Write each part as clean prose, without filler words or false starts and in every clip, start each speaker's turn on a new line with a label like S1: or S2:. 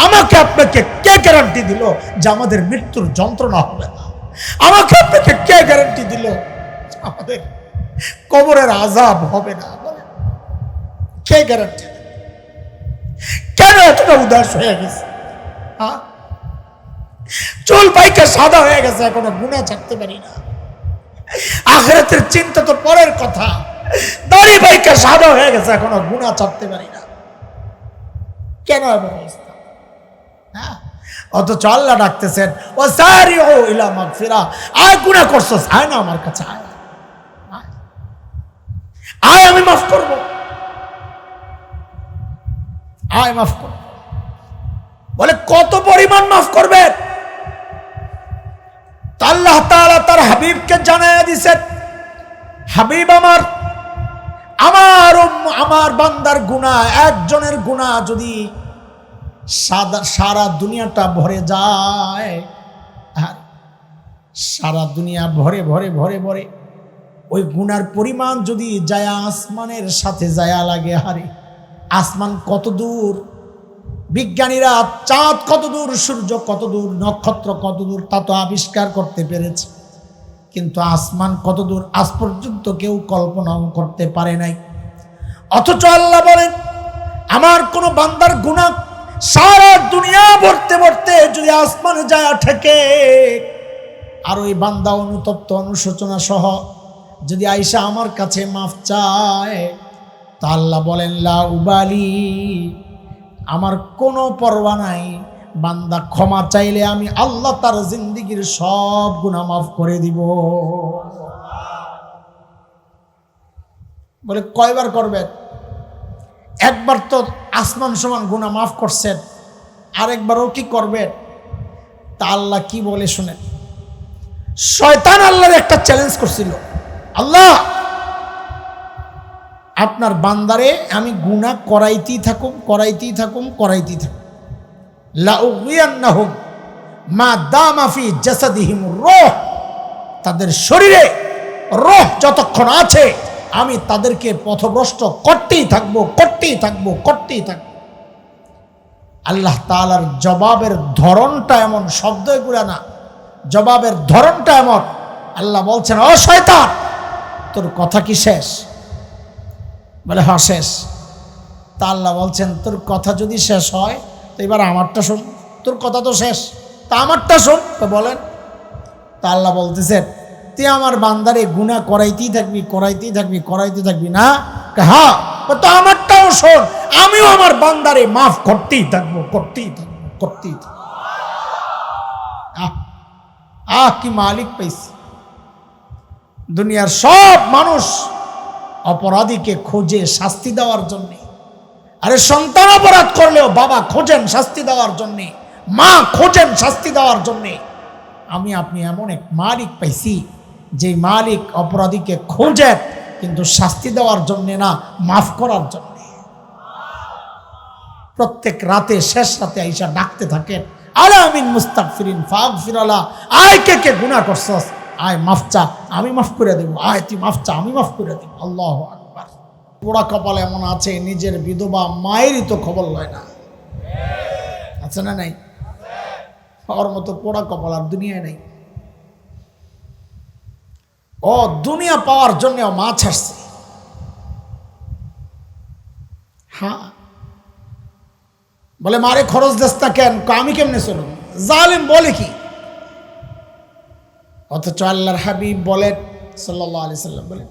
S1: আমাকে আপনাকে কে গ্যারান্টি দিল যে আমাদের মৃত্যুর যন্ত্রণা হবে না? আমাকে আপনাকে কে গ্যারান্টি দিল আমাদের কবরের আযাব হবে না? কে গ্যারান্টি? কেন এতটা উদাস হয়ে গেছে? চুল পাইকা সাদা হয়ে গেছে, এখনো গুনাহ ছাড়তে পারি না। আখিরাতের চিন্তা তো পরের কথা, দাড়ি পাইকা সাদা হয়ে গেছে, এখনো গুনাহ ছাড়তে পারি না। কেন এমন অবস্থা? অথচ আল্লাহ ডাকতেছেন, ওয়াসারিউ ইলা মাগফিরা, আয় গুনাহ করছস, আয় না আমার কাছে, আয় আয়, আমি মাফ করব, আয় মাফ করব। বলে কত পরিমাণ মাফ করবেন? আল্লাহ তাআলা তার হাবিবকে জানায়া দিয়েছেন, হাবিব আমার বান্দার গুনাহ, একজনের গুনাহ যদি সারা দুনিয়াটা ভরে যায়, সারা দুনিয়া ভরে ভরে ভরে ভরে ওই গুনার পরিমাণ যদি যায় আসমানের সাথে যায়া লাগে, হারে আসমান কত দূর, বিজ্ঞানীরা চাঁদ কত দূর, সূর্য কত দূর, নক্ষত্র কত দূর তা তো আবিষ্কার করতে পেরেছে, কিন্তু আসমান কত দূর আজ পর্যন্ত কেউ কল্পনাও করতে পারে নাই। অথচ আল্লাহ বলেন, আমার কোন বান্দার গুনাহ সারা দুনিয়া ভরতে ভরতে যদি আসমানে যায় ঠেকে, আর ওই বান্দা অনুতপ্ত অনুশোচনা সহ যদি আয়েশা আমার কাছে মাফ চায়, তা আল্লাহ বলেন লা উবালি, আমার কোনো পরোয়া নাই, বান্দা ক্ষমা চাইলে আমি আল্লাহ তার জিন্দেগীর সব গুনাহ মাফ করে দিব। বলে কয়বার করবেন? একবার তো আসমান সমান গুনাহ মাফ করছেন, আরেকবারও কি করবেন? তা আল্লাহ কি বলে শুনেন। শয়তান আল্লাহর একটা চ্যালেঞ্জ করছিল, আল্লাহ আপনার বান্দারে আমি গুনাহ করাইতেই থাকুম, করাইতেই থাকুম, করাইতেই থাকুম, লা উগওয়িয়ান্নাহুম মা দামা ফি জাসাদিহিম রূহ, তাদের শরীরে রূহ যতক্ষণ আছে আমি তাদেরকে পথভ্রষ্ট করতেই থাকবো, করতেই থাকবো, করতেই থাকবো। আল্লাহ তাআলার জবাবের ধরনটা এমন, শব্দ এগুলা না, জবাবের ধরনটা এমন। আল্লাহ বলছেন, ও শয়তান, তোর কথা কি শেষ? বলে হ্যাঁ শেষ। তা আল্লাহ বলছেন, তোর কথা যদি শেষ হয় তো এবার আমারটা শোন, তোর কথা তো শেষ, তা আমারটা শোন। তো বলেন, তা আল্লাহ বলতেছেন, তুই আমার বান্দারে গুনাহ করাইতেই থাকবি, করাইতেই থাকবি, করাইতে থাকবি না? হ্যাঁ, তো আমারটাও শোন, আমিও আমার বান্দারে মাফ করতেই থাকবো, করতেই থাকবো, করতেই থাকবো। কি মালিক পাইছি! দুনিয়ার সব মানুষ অপরাধীকে খোঁজে শাস্তি দেওয়ার জন্য। আরে সন্তান অপরাধ করলেও বাবা খোঁজেন শাস্তি দেওয়ার জন্য, মা খোঁজেন শাস্তি দেওয়ার জন্য। আমি আপনি এমন এক মালিক পাইছি, যে মালিক অপরাধীকে খোঁজেন কিন্তু শাস্তি দেওয়ার জন্য না, মাফ করার জন্য। প্রত্যেক রাতে শেষ রাতে আইসা ডাকতে থাকেন, আলা মিন মুস্তাগফিরিন ফাগফিরালা, আয় কে কে গুনাহ করছস, আয় মাফ চা, আমি মাফ করে দেব, আয় তুই মাফ চা, আমি মাফ করে দেব। আল্লাহু আকবার। পোড়া কপাল এমন আছে, নিজের বিধবা মায়েরই তো খবর লয় না, আছে না নাই? ওর মতো পোড়া কপাল আর দুনিয়ায় নেই। ও দুনিয়া পাওয়ার জন্য মা ছাড়ছে। হ্যাঁ, বলে মারে খরচ দেস না কেন? আমি কেমনে চলুন? জালিম বলে কি? অথচ আল্লাহর হাবিব বলেন সাল্লাল্লাহু আলাইহি সাল্লাম বলেন,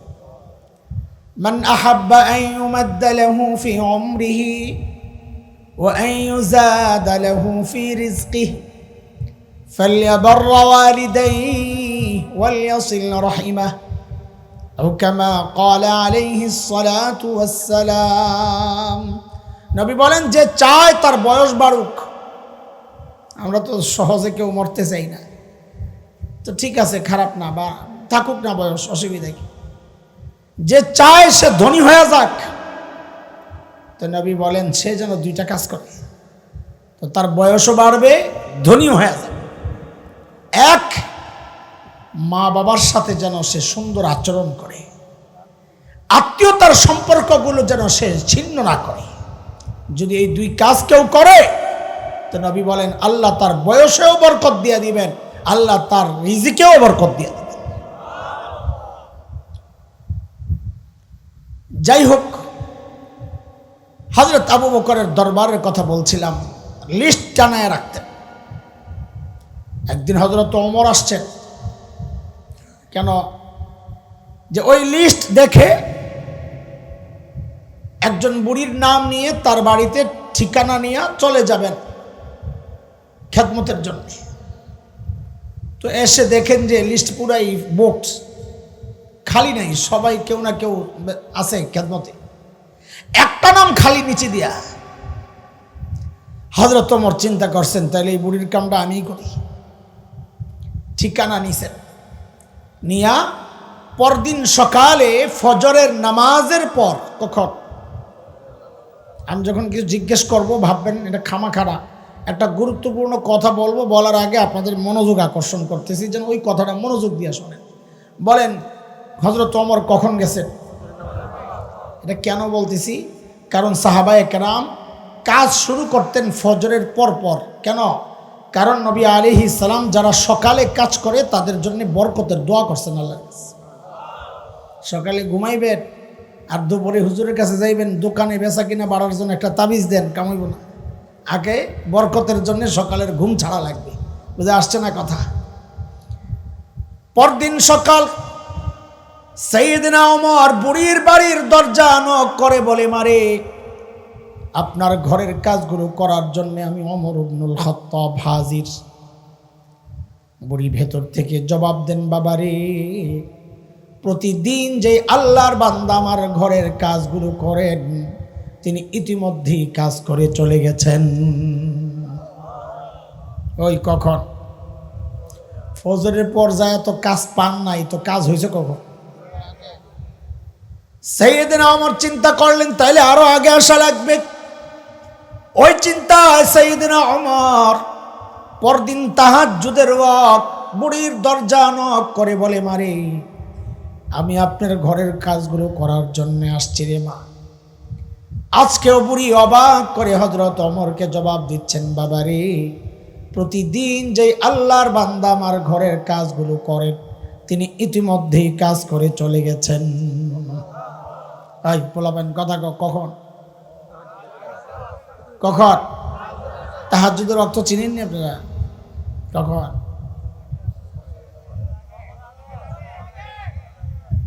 S1: মান আহাব্বা আন ইউমাদ্দা লাহু ফি উমরিহি ওয়া আন ইউজাদা লাহু ফি রিজকিহি ফালইয়াবাররা ওয়ালিদাইহি ওয়ালইয়াসিল রাহিমাহ আও কামা ক্বালা আলাইহিস সালাতু ওয়াস সালাম। নবী বলেন, যে চায় তার বয়স বাড়ুক। আমরা তো সহজে কেউ মরতে চাই না, তো ঠিক আছে, খারাপ না, বা থাকুক না বয়স, অসুবিধা কি? যে চায় সে ধনী হয়ে যাক, তো নবী বলেন সে যেন দুইটা কাজ করে, তো তার বয়সও বাড়বে, ধনীও হয়ে যাবে। এক, মা বাবার সাথে যেন সে সুন্দর আচরণ করে, আত্মীয়তার সম্পর্কগুলো যেন সে ছিন্ন না করে। যদি এই দুই কাজ কেউ করে, তো নবী বলেন আল্লাহ তার বয়সেও বরকত দিয়ে দিবেন, আল্লাহ তার রিজিকেও বরকত দিয়ে দিবেন। যাই হোক, হযরত আবু বকরের দরবারের কথা বলছিলাম, লিস্ট টানায় রাখতেন। একদিন হযরত ওমর আসছেন, কেন যে ওই লিস্ট দেখে একজন বুড়ির নাম নিয়ে তার বাড়িতে ঠিকানা নিয়ে চলে যাবেন খেদমতের জন্য। তো এসে দেখেন যে লিস্ট পুরাই বুকড, খালি নাই, সবাই কেউ না কেউ আছে খেদমতে, একটা নাম খালি নিচে দিয়া। হযরত ওমর চিন্তা করছেন তাহলে এই বুড়ির কামটা আমিই করি। ঠিকানা নিছেন, নিয়া পরদিন সকালে ফজরের নামাজের পর, কখন আমি যখন কিছু জিজ্ঞেস করব ভাববেন এটা খামাখারা, একটা গুরুত্বপূর্ণ কথা বলবো, বলার আগে আপনাদের মনোযোগ আকর্ষণ করতেছি যেন ওই কথাটা মনোযোগ দিয়ে শোনেন। বলেন হযরত ওমর কখন গেছেন? এটা কেন বলতেছি, কারণ সাহাবায়ে কেরাম কাজ শুরু করতেন ফজরের পর পর। কেন? কারণ নবী আলাইহিস সালাম যারা সকালে কাজ করে তাদের জন্য বরকতের দোয়া করছেন আল্লাহর কাছে। সকালে ঘুমাইবেন আর দুপুরে হুজুরের কাছে যাইবেন, দোকানে বেচা কিনা বাড়ার জন্য একটা তাবিজ দেন, কামাইব না, আগে বরকতের জন্য সকালের ঘুম ছাড়া লাগবে। বুঝে আসছে না কথা? পরদিন সকাল সাইয়েদনা ওমর বুড়ির বাড়ির দরজা নক করে বলে, মারে আপনার ঘরের কাজগুলো করার জন্য আমি ওমর ইবনুল খাত্তাব হাজির। বুড়ি ভেতর থেকে জবাব দেন, বাবারে প্রতিদিন যে আল্লাহর বান্দা আমার ঘরের কাজগুলো করেন তিনি ইতিমধ্যেই কাজ করে চলে গেছেন। ওই কখন? ফজরের পর যায় তো কাজ পান নাই, তো কাজ হয়েছে কখন? সাইয়েদনা ওমর চিন্তা করলেন তাইলে আরো আগে আসা লাগবে। ওই চিন্তা সাইয়েদনা ওমর পরদিন তাহাজ্জুদের ওয়াক্ত বুড়ির দরজা নক করে বলে, মারে আমি আপনার ঘরের কাজগুলো করার জন্য আসছি রে মা। আজকেও বুড়ি অবাক করে হযরত ওমরকে জবাব দিচ্ছেন, বাবারে প্রতিদিন যে আল্লাহর বান্দা আমার ঘরের কাজগুলো করেন তিনি ইতিমধ্যেই কাজ করে চলে গেছেন। তাই বলবেন কথা কখন? কখন? তাহাজ্জুদের অর্থ চিনেননি আপনারা? কখন?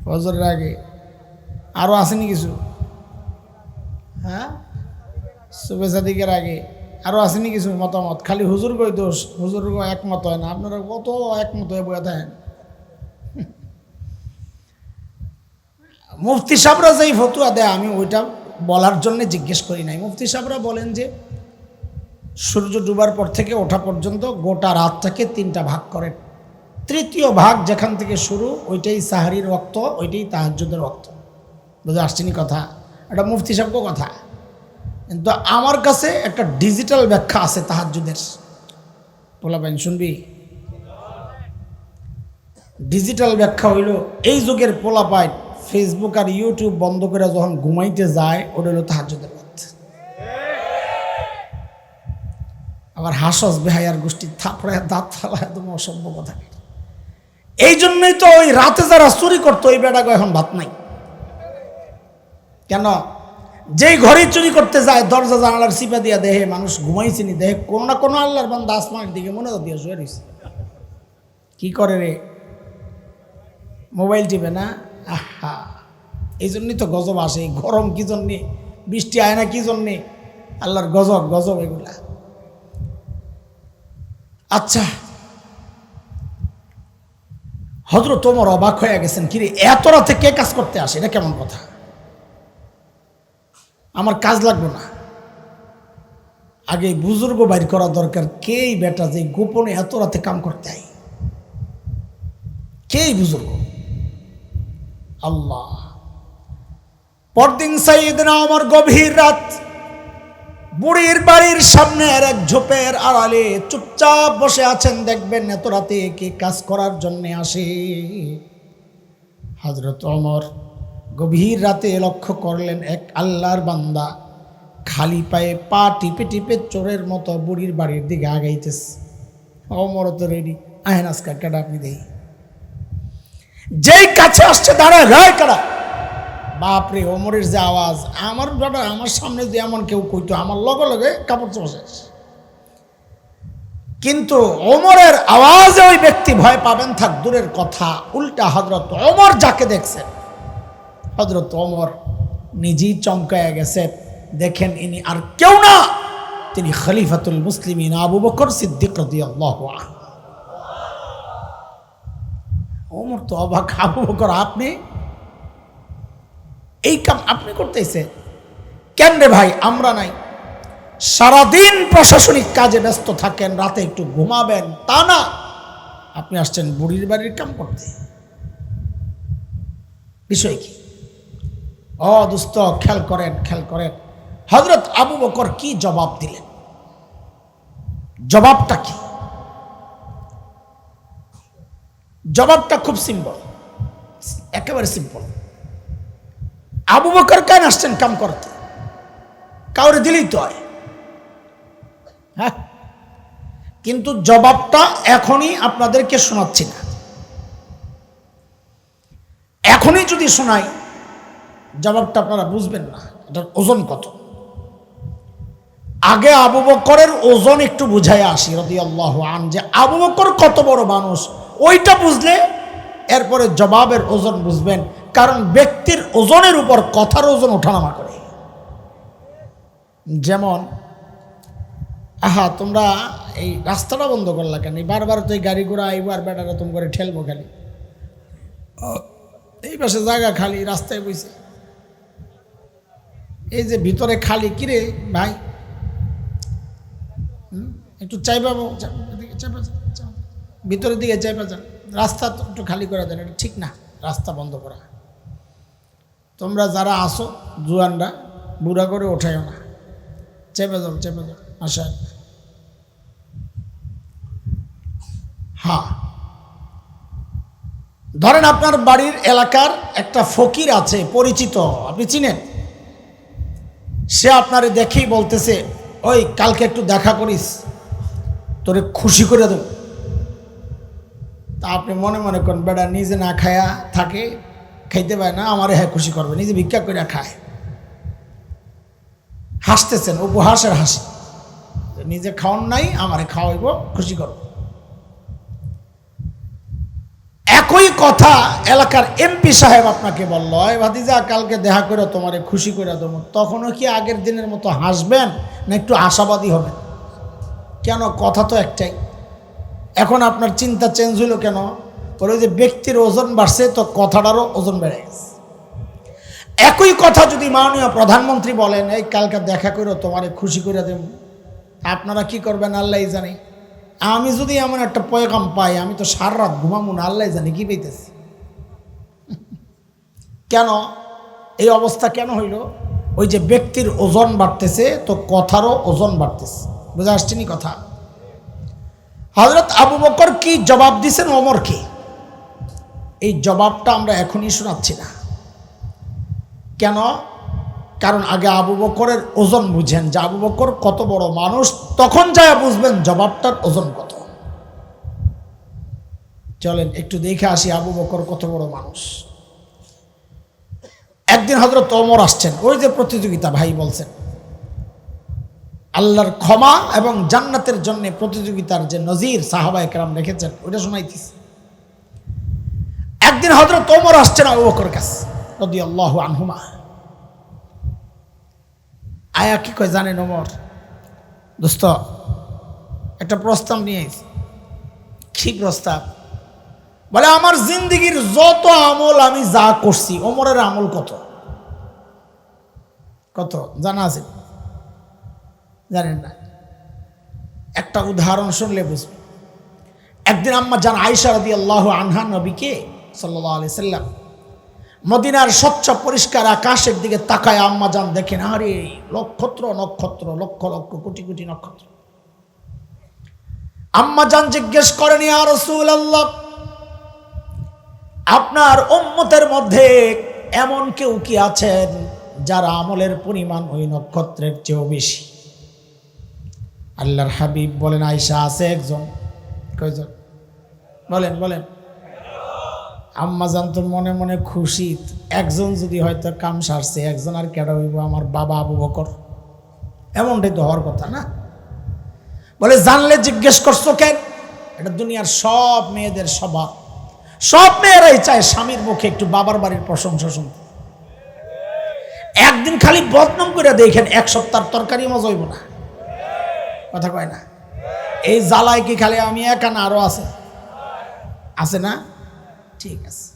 S1: ফজরের আগে। আরো আসেনি কিছু? হ্যাঁ, সুবহে সাদিকের আগে আরো আসেনি কিছু মতামত? খালি হুজুর কই দোষ, হুজুর একমত হয় না, আপনারা কত একমত হয়ে বয়ে থাকেন। মুফতি সাহেবরা যেই ফতুয়া দেয় আমি ওইটা বলার জন্য জিজ্ঞেস করি নাই। মুফতি সাহেবরা বলেন যে সূর্য ডুবার পর থেকে ওঠা পর্যন্ত গোটা রাতটাকে 3টা ভাগ করেন, তৃতীয় ভাগ যেখান থেকে শুরু ওইটাই সাহারির ওয়াক্ত, ওইটাই তাহাজ্জুদের ওয়াক্ত। বুঝে আসছেনি কথা? এটা মুফতি সাহেবকে কথা। কিন্তু আমার কাছে একটা ডিজিটাল ব্যাখ্যা আছে তাহাজ্জুদের, পোলাপাইন শুনবি? ডিজিটাল ব্যাখ্যা হইল এই যুগের পোলাপাইন ফেসবুক আর ইউটিউব বন্ধ করে যখন ঘুমাইতে যায় ওটা হলো তাহাজ্জুদের ওয়াক্ত। আবার হাসস বেহায়ার গোষ্ঠী থাপড়ায় দাঁত ফালায়, তোমার অসভ্য কথা। এই জন্যই তো ওই রাতে যারা চুরি করতো ওই বেটাকে এখন ভাত নাই। কেন? যেই ঘরে চুরি করতে যায় দরজা জানালার চিপা দিয়া দেহে মানুষ ঘুমাইছিনি, দেহে কোনো না কোনো আল্লাহর বান্দা আসমানের দিকে মনে দিয়ে শুয়ে রয়েছে। কি করে রে? মোবাইল টিপে না? আহা, এই জন্যই তো গজব আসে। গরম কি জন্যে, বৃষ্টি আয় না কি জন্যে? আল্লাহর গজব গজব এগুলা। আচ্ছা, হযরত ওমর অবাক হয়ে গেছেন, কিরে এত রাতে কে কাজ করতে আসে, এটা কেমন কথা? আমার কাজ লাগবে না, আগে বুজুর্গ বাইর করা দরকার। কেই বেটা যে গোপনে এত রাতে কাম করতে আই, কেই বুজুর্গ? আল্লাহ। পরদিন সাইয়েদনা ওমর গভীর রাত বুড়ির বাড়ির সামনের এক ঝোপের আড়ালে চুপচাপ বসে আছেন। দেখবেন এত রাতে কে কাজ করার জন্য আসে। হযরত ওমর গভীর রাতে লক্ষ্য করলেন এক আল্লাহর বান্দা খালি পায়ে পা টিপে টিপে চোরের মতো বুড়ির বাড়ির দিকে আগাইতেছে। ওমর তো রেডি, আহেন আজকাল কাটা আপনি দেখি। যেই কাছে আসছে দাঁড়ায়, রায় কাটা। বাপরে, ওমরের যে আওয়াজ, আমার বাবা আমার সামনে যে এমন কেউ কইতো আমার লগে লগে কাপড় চোপড় শেষ। কিন্তু ওমরের আওয়াজে ওই ব্যক্তি ভয় পাবেন থাক দূরের কথা, উল্টা হযরত ওমর যাকে দেখছেন, হযরত ওমর নিজেই চমকায়া গেছে। দেখেন ইনি আর কেউ না, তিনি খলিফাতুল মুসলিমিন আবু বকর সিদ্দিক রাদিয়াল্লাহু আনহু। ওমর তো অবাক, আবু বকর আপনি এই কাম আপনি করতেছেন কেন রে ভাই? আমরা নাই, সারাদিন প্রশাসনিক কাজে ব্যস্ত থাকেন, রাতে একটু ঘুমাবেন তা না, আপনি আসছেন বুড়ির বাড়ির কাম করতে। বিষয় কি? ও দোস্ত, খেয়াল করেন, খেয়াল করেন হযরত আবু বকর কি জবাব দিলেন। জবাবটা কি? জবাবটা খুব সিম্পল, একেবারে সিম্পল। আবু বকর কেন আসছেন কাম করতে? কাউরে দিলেই তো হয়, হ্যাঁ। কিন্তু জবাবটা এখনই আপনাদেরকে শোনাচ্ছি না। এখনই যদি শোনাই জবাবটা আপনারা বুঝবেন না, এটার ওজন কত। আগে আবু বকরের ওজন একটু বুঝাইয়া আসি রাদিয়াল্লাহু আনহু, যে আবু বকর কত বড় মানুষ, ওইটা বুঝলে এরপরে জবাবের ওজন বুঝবেন। কারণ ব্যক্তির ওজনের উপর কথার ওজন ওঠানামা করে। যেমন আহা তোমরা এই রাস্তাটা বন্ধ করলা কেন? বারবার তো এই গাড়ি ঘোড়া আইব আর বেটারা তুমি করে ঠেলবো খালি, এই পাশে জায়গা খালি, রাস্তায় বইছে, এই যে ভিতরে খালি। কিরে ভাই, একটু চাইবা ভিতরের দিকে চাইবা যান, রাস্তা তো একটু খালি করে দেন, এটা ঠিক না রাস্তা বন্ধ করা। তোমরা যারা আসো জুয়ানরা, বুড়া করে ওঠাইও না, চেপে যাও, চেপে যাও। আশা হ্যাঁ, ধরেন আপনার বাড়ির এলাকার একটা ফকির আছে পরিচিত, আপনি চিনেন, সে আপনারে দেখেই বলতেছে ওই কালকে একটু দেখা করিস, তোরে খুশি করে দেব। তা আপনি মনে মনে করেন বেটা নিজে না খায়া থাকে, খাইতে পায় না, আমারে হ্যাঁ খুশি করবে, নিজে ভিক্ষা করে খায়। হাসতেছেন, উপহাসের হাসি, নিজে খাওয়ান নাই, আমারে খাওয়াইব, খুশি করব। একই কথা এলাকার এমপি সাহেব আপনাকে বলল, ভাতিজা কালকে দেখা করে তোমারে খুশি করে দেবো, তখনও কি আগের দিনের মতো হাসবেন না একটু আশাবাদী হবেন? কেন? কথা তো একটাই। এখন আপনার চিন্তা চেঞ্জ হইল কেন? বলে যে ব্যক্তির ওজন বাড়ছে তো কথাটারও ওজন বেড়ে গেছে। একই কথা যদি মাননীয় প্রধানমন্ত্রী বলেন এই কালকে দেখা করে তোমারে খুশি করে দেব, আপনারা কি করবেন আল্লাহ জানে। আমি যদি এমন একটা পয়গাম পাই, আমি তো সারা রাত ঘুমাবো না, আল্লাহ জানি কি পেতেছি। কেন এই অবস্থা কেন হইল? ওই যে ব্যক্তির ওজন বাড়তেছে তো কথারও ওজন বাড়তেছে। বুঝা আসছেনি কথা? হযরত আবু বকর কি জবাব দিছেন ওমরকে, এই জবাবটা আমরা এখনই শোনাচ্ছি না। কেন? কারণ আগে আবু বকরের ওজন বুঝেন, যে আবু বকর কত বড় মানুষ, তখন যায় বুঝবেন জবাবটার ওজন কত। চলেন একটু দেখে আসি আবু বকর কত বড় মানুষ। একদিন হযরত ওমর আসছেন, ওই যে প্রতিযোগিতা ভাই বলছেন, আল্লাহর ক্ষমা এবং জান্নাতের জন্য প্রতিযোগিতার যে নজির সাহাবায়ে কেরাম রেখেছেন, ওইটা শোনাইতেছি। একদিন হযরত ওমর আসছেন আবু বকরের কাছে রাদিয়াল্লাহু আনহুমা। আয়া কি কয় জানেন ওমর? দোস্ত একটা প্রস্তাব নিয়ে এসেছি। কি প্রস্তাব? বলে আমার জিন্দেগির যত আমল আমি যা করছি, ওমরের আমল কত কত জানা আছে? জানেন না? একটা উদাহরণ শুনলে বুঝবে। একদিন আম্মা জান আয়েশা রাদিয়াল্লাহু আনহা নবীকে সাল্লাল্লাহু আলাইহি সাল্লাম মদিনার স্বচ্ছ পরিষ্কার আকাশের দিকে তাকায় আম্মা জান দেখেন, আরে নক্ষত্র নক্ষত্র, লক্ষ লক্ষ কোটি কোটি নক্ষত্র। আম্মা জান জিজ্ঞেস করেন, ইয়া রাসূলুল্লাহ, আপনার উম্মতের মধ্যে এমন কেউ কি আছেন যার আমলের পরিমাণ ওই নক্ষত্রের চেয়েও বেশি। আল্লাহর হাবিব বলেন, আয়েশা আছে একজন? কয়জন? বলেন বলেন। আম্মা জান তো মনে মনে খুশি, একজন যদি হয়তো কাম সারছে, একজন আর কেডা হইব? আমার বাবা আবু বকর। এমনটাই তো হওয়ার কথা না? বলে জানলে জিজ্ঞেস করছো কেন? এটা দুনিয়ার সব মেয়েদের স্বভাব। সব মেয়েরাই চায় স্বামীর মুখে একটু বাবার বাড়ির প্রশংসা শুনতে। একদিন খালি বদনাম করে দেখেন, এক সপ্তাহ তরকারি মজা হইব না। কথা কয় না? এই জ্বালায় কি খালি আমি একা না, আরো আছে? আছে না? ঠিক আছে,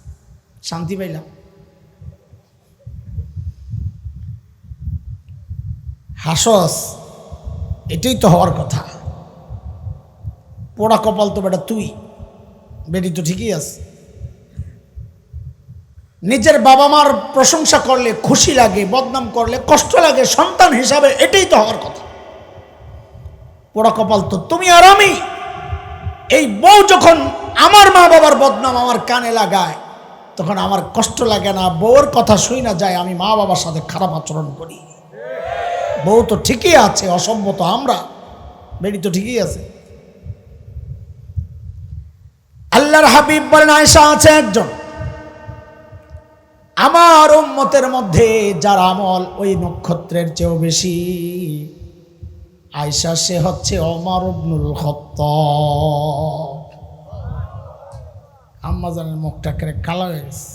S1: শান্তি পাইলাম। হাসস, এটাই তো হওয়ার কথা। পোড়া কপাল তো বেটা তুই, বেটি তো ঠিকই আছে। নিজের বাবা মার প্রশংসা করলে খুশি লাগে, বদনাম করলে কষ্ট লাগে সন্তান হিসাবে, এটাই তো হওয়ার কথা। পোড়া কপাল তো তুমি আর আমি। এই বউ যখন আমার মা বাবার বদনাম আমার কানে লাগায়, তখন আমার কষ্ট লাগে না, বউর কথা শুই না যায় আমি মা বাবার সাথে খারাপ আচরণ করি। বউ তো ঠিকই আছে, অসভ্য তো আমরা, বেটি তো ঠিকই আছে। আল্লাহর হাবিব বলেন, আয়েশা আছে একজন আমার উম্মতের মধ্যে যার আমল ওই নক্ষত্রের চেয়েও বেশি। আয়েশা, সে হচ্ছে ওমর ইবনুল খাত্তাব। আম্মা জানের মুখটা করে কালা হয়ে গেছে।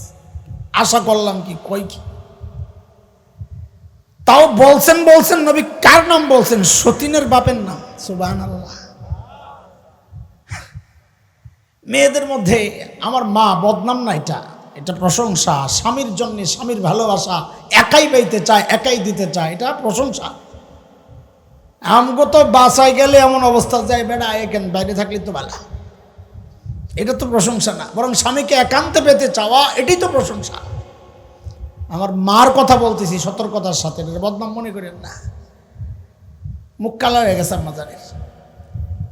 S1: আশা করলাম কি কই কি, তাও বলছেন নবী কার নাম বলছেন? সতীনের বাপের নাম। সুবহানাল্লাহ। মেয়েদের মধ্যে আমার মা বদনাম না, এটা প্রশংসা। স্বামীর জন্য স্বামীর ভালোবাসা একাই পাইতে চায়, একাই দিতে চায়, এটা প্রশংসা। আমগো তো বাসায় গেলে এমন অবস্থা যায়, বেড়া এখান বাইরে থাকলে তো ভালো, এটা তো প্রশংসা না, বরং স্বামীকে একান্তে পেতে চাওয়া, এটাই তো প্রশংসা। আমার মার কথা বলতেছি সতর্কতার সাথে, বদনাম মনে করেন না। মুখ কালা হয়ে গেছে আম্মা জানের।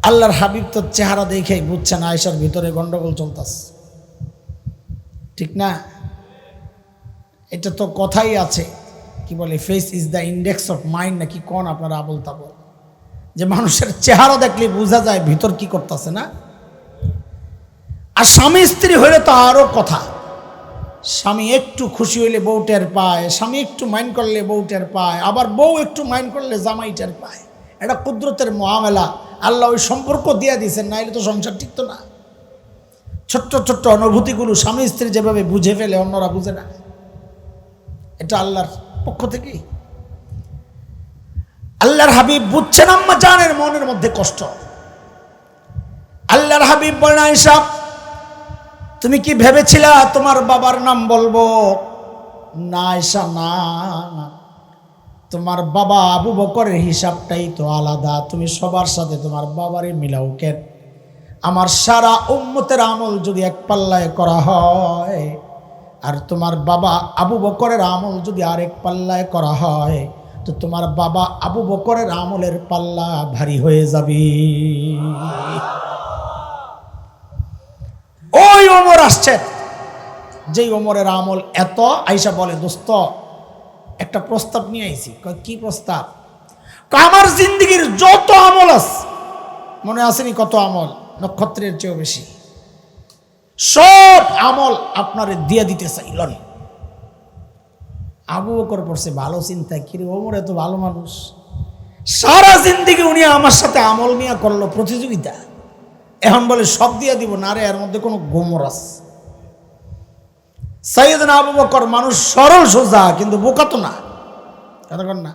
S1: আল্লাহর হাবিব তো চেহারা দেখেই বুঝছেন আয়েশার ভিতরে গন্ডগোল চলতেছে, ঠিক না? এটা তো কথাই আছে, কি বলে, face is the index of mind, নাকি কোন আপনারা আবল তাবল, যে মানুষের চেহারা দেখলে বোঝা যায় ভিতর কি করতেছে না। আর স্বামী স্ত্রী হইলে তো আরো কথা। স্বামী একটু খুশি হইলে বউ টের পায়, স্বামী একটু মাইন্ড করলে বউ টের পায়, আবার বউ একটু মাইন্ড করলে জামাই টের পায়। এটা কুদরতের মুআমালা, আল্লাহ ওই সম্পর্ক দিয়ে দিয়েছেন, নাইলে তো সংসার টিকতো না। ছোট্ট ছোট্ট অনুভূতিগুলো স্বামী স্ত্রী যেভাবে বুঝে ফেলে অন্যরা বুঝে না, এটা আল্লাহর পক্ষ থেকেই। আল্লাহর হাবিব বুঝছেন আম্মা জানের মনের মধ্যে কষ্ট। আল্লাহর হাবিব বলেন, আয়েশা তুমি কি ভেবেছিলা তোমার বাবার নাম বলবো? না আয়েশা না, তোমার বাবা আবু বকরের হিসাবটাই তো আলাদা, তুমি সবার সাথে তোমার বাবারে মিলাও কেন? আমার সারা উম্মতের আমল যদি এক পাল্লায় করা হয়, আর তোমার বাবা আবু বকরের আমল যদি আরেক পাল্লায় করা হয়, তো তোমার বাবা আবু বকরের আমলের পাল্লা ভারী হয়ে যাবে। ওই ওমর আসছেন, যেই ওমরের আমল এত। আয়েশা বলে, দোস্ত একটা প্রস্তাব নিয়ে আইছি। কি প্রস্তাব? আমার জিন্দেগির যত আমল আছে, মনে আসেনি কত আমল, নক্ষত্রের চেয়েও বেশি, সব আমল আপনারে দিয়ে দিতে চাইলেন। আবু বকর পড়ছে ভালো চিন্তা, কিরে ওমর এত ভালো মানুষ, সারা জিন্দেগি উনি আমার সাথে আমল নিয়ে করলো প্রতিযোগিতা, এখন বলে সব দিয়ে দিব না। রে এর মধ্যে কোনো গোমর আছে? সাইয়েদনা আবু বকর মানুষ সরল সোজা, কিন্তু বোকা তো না, কতক্ষণ না।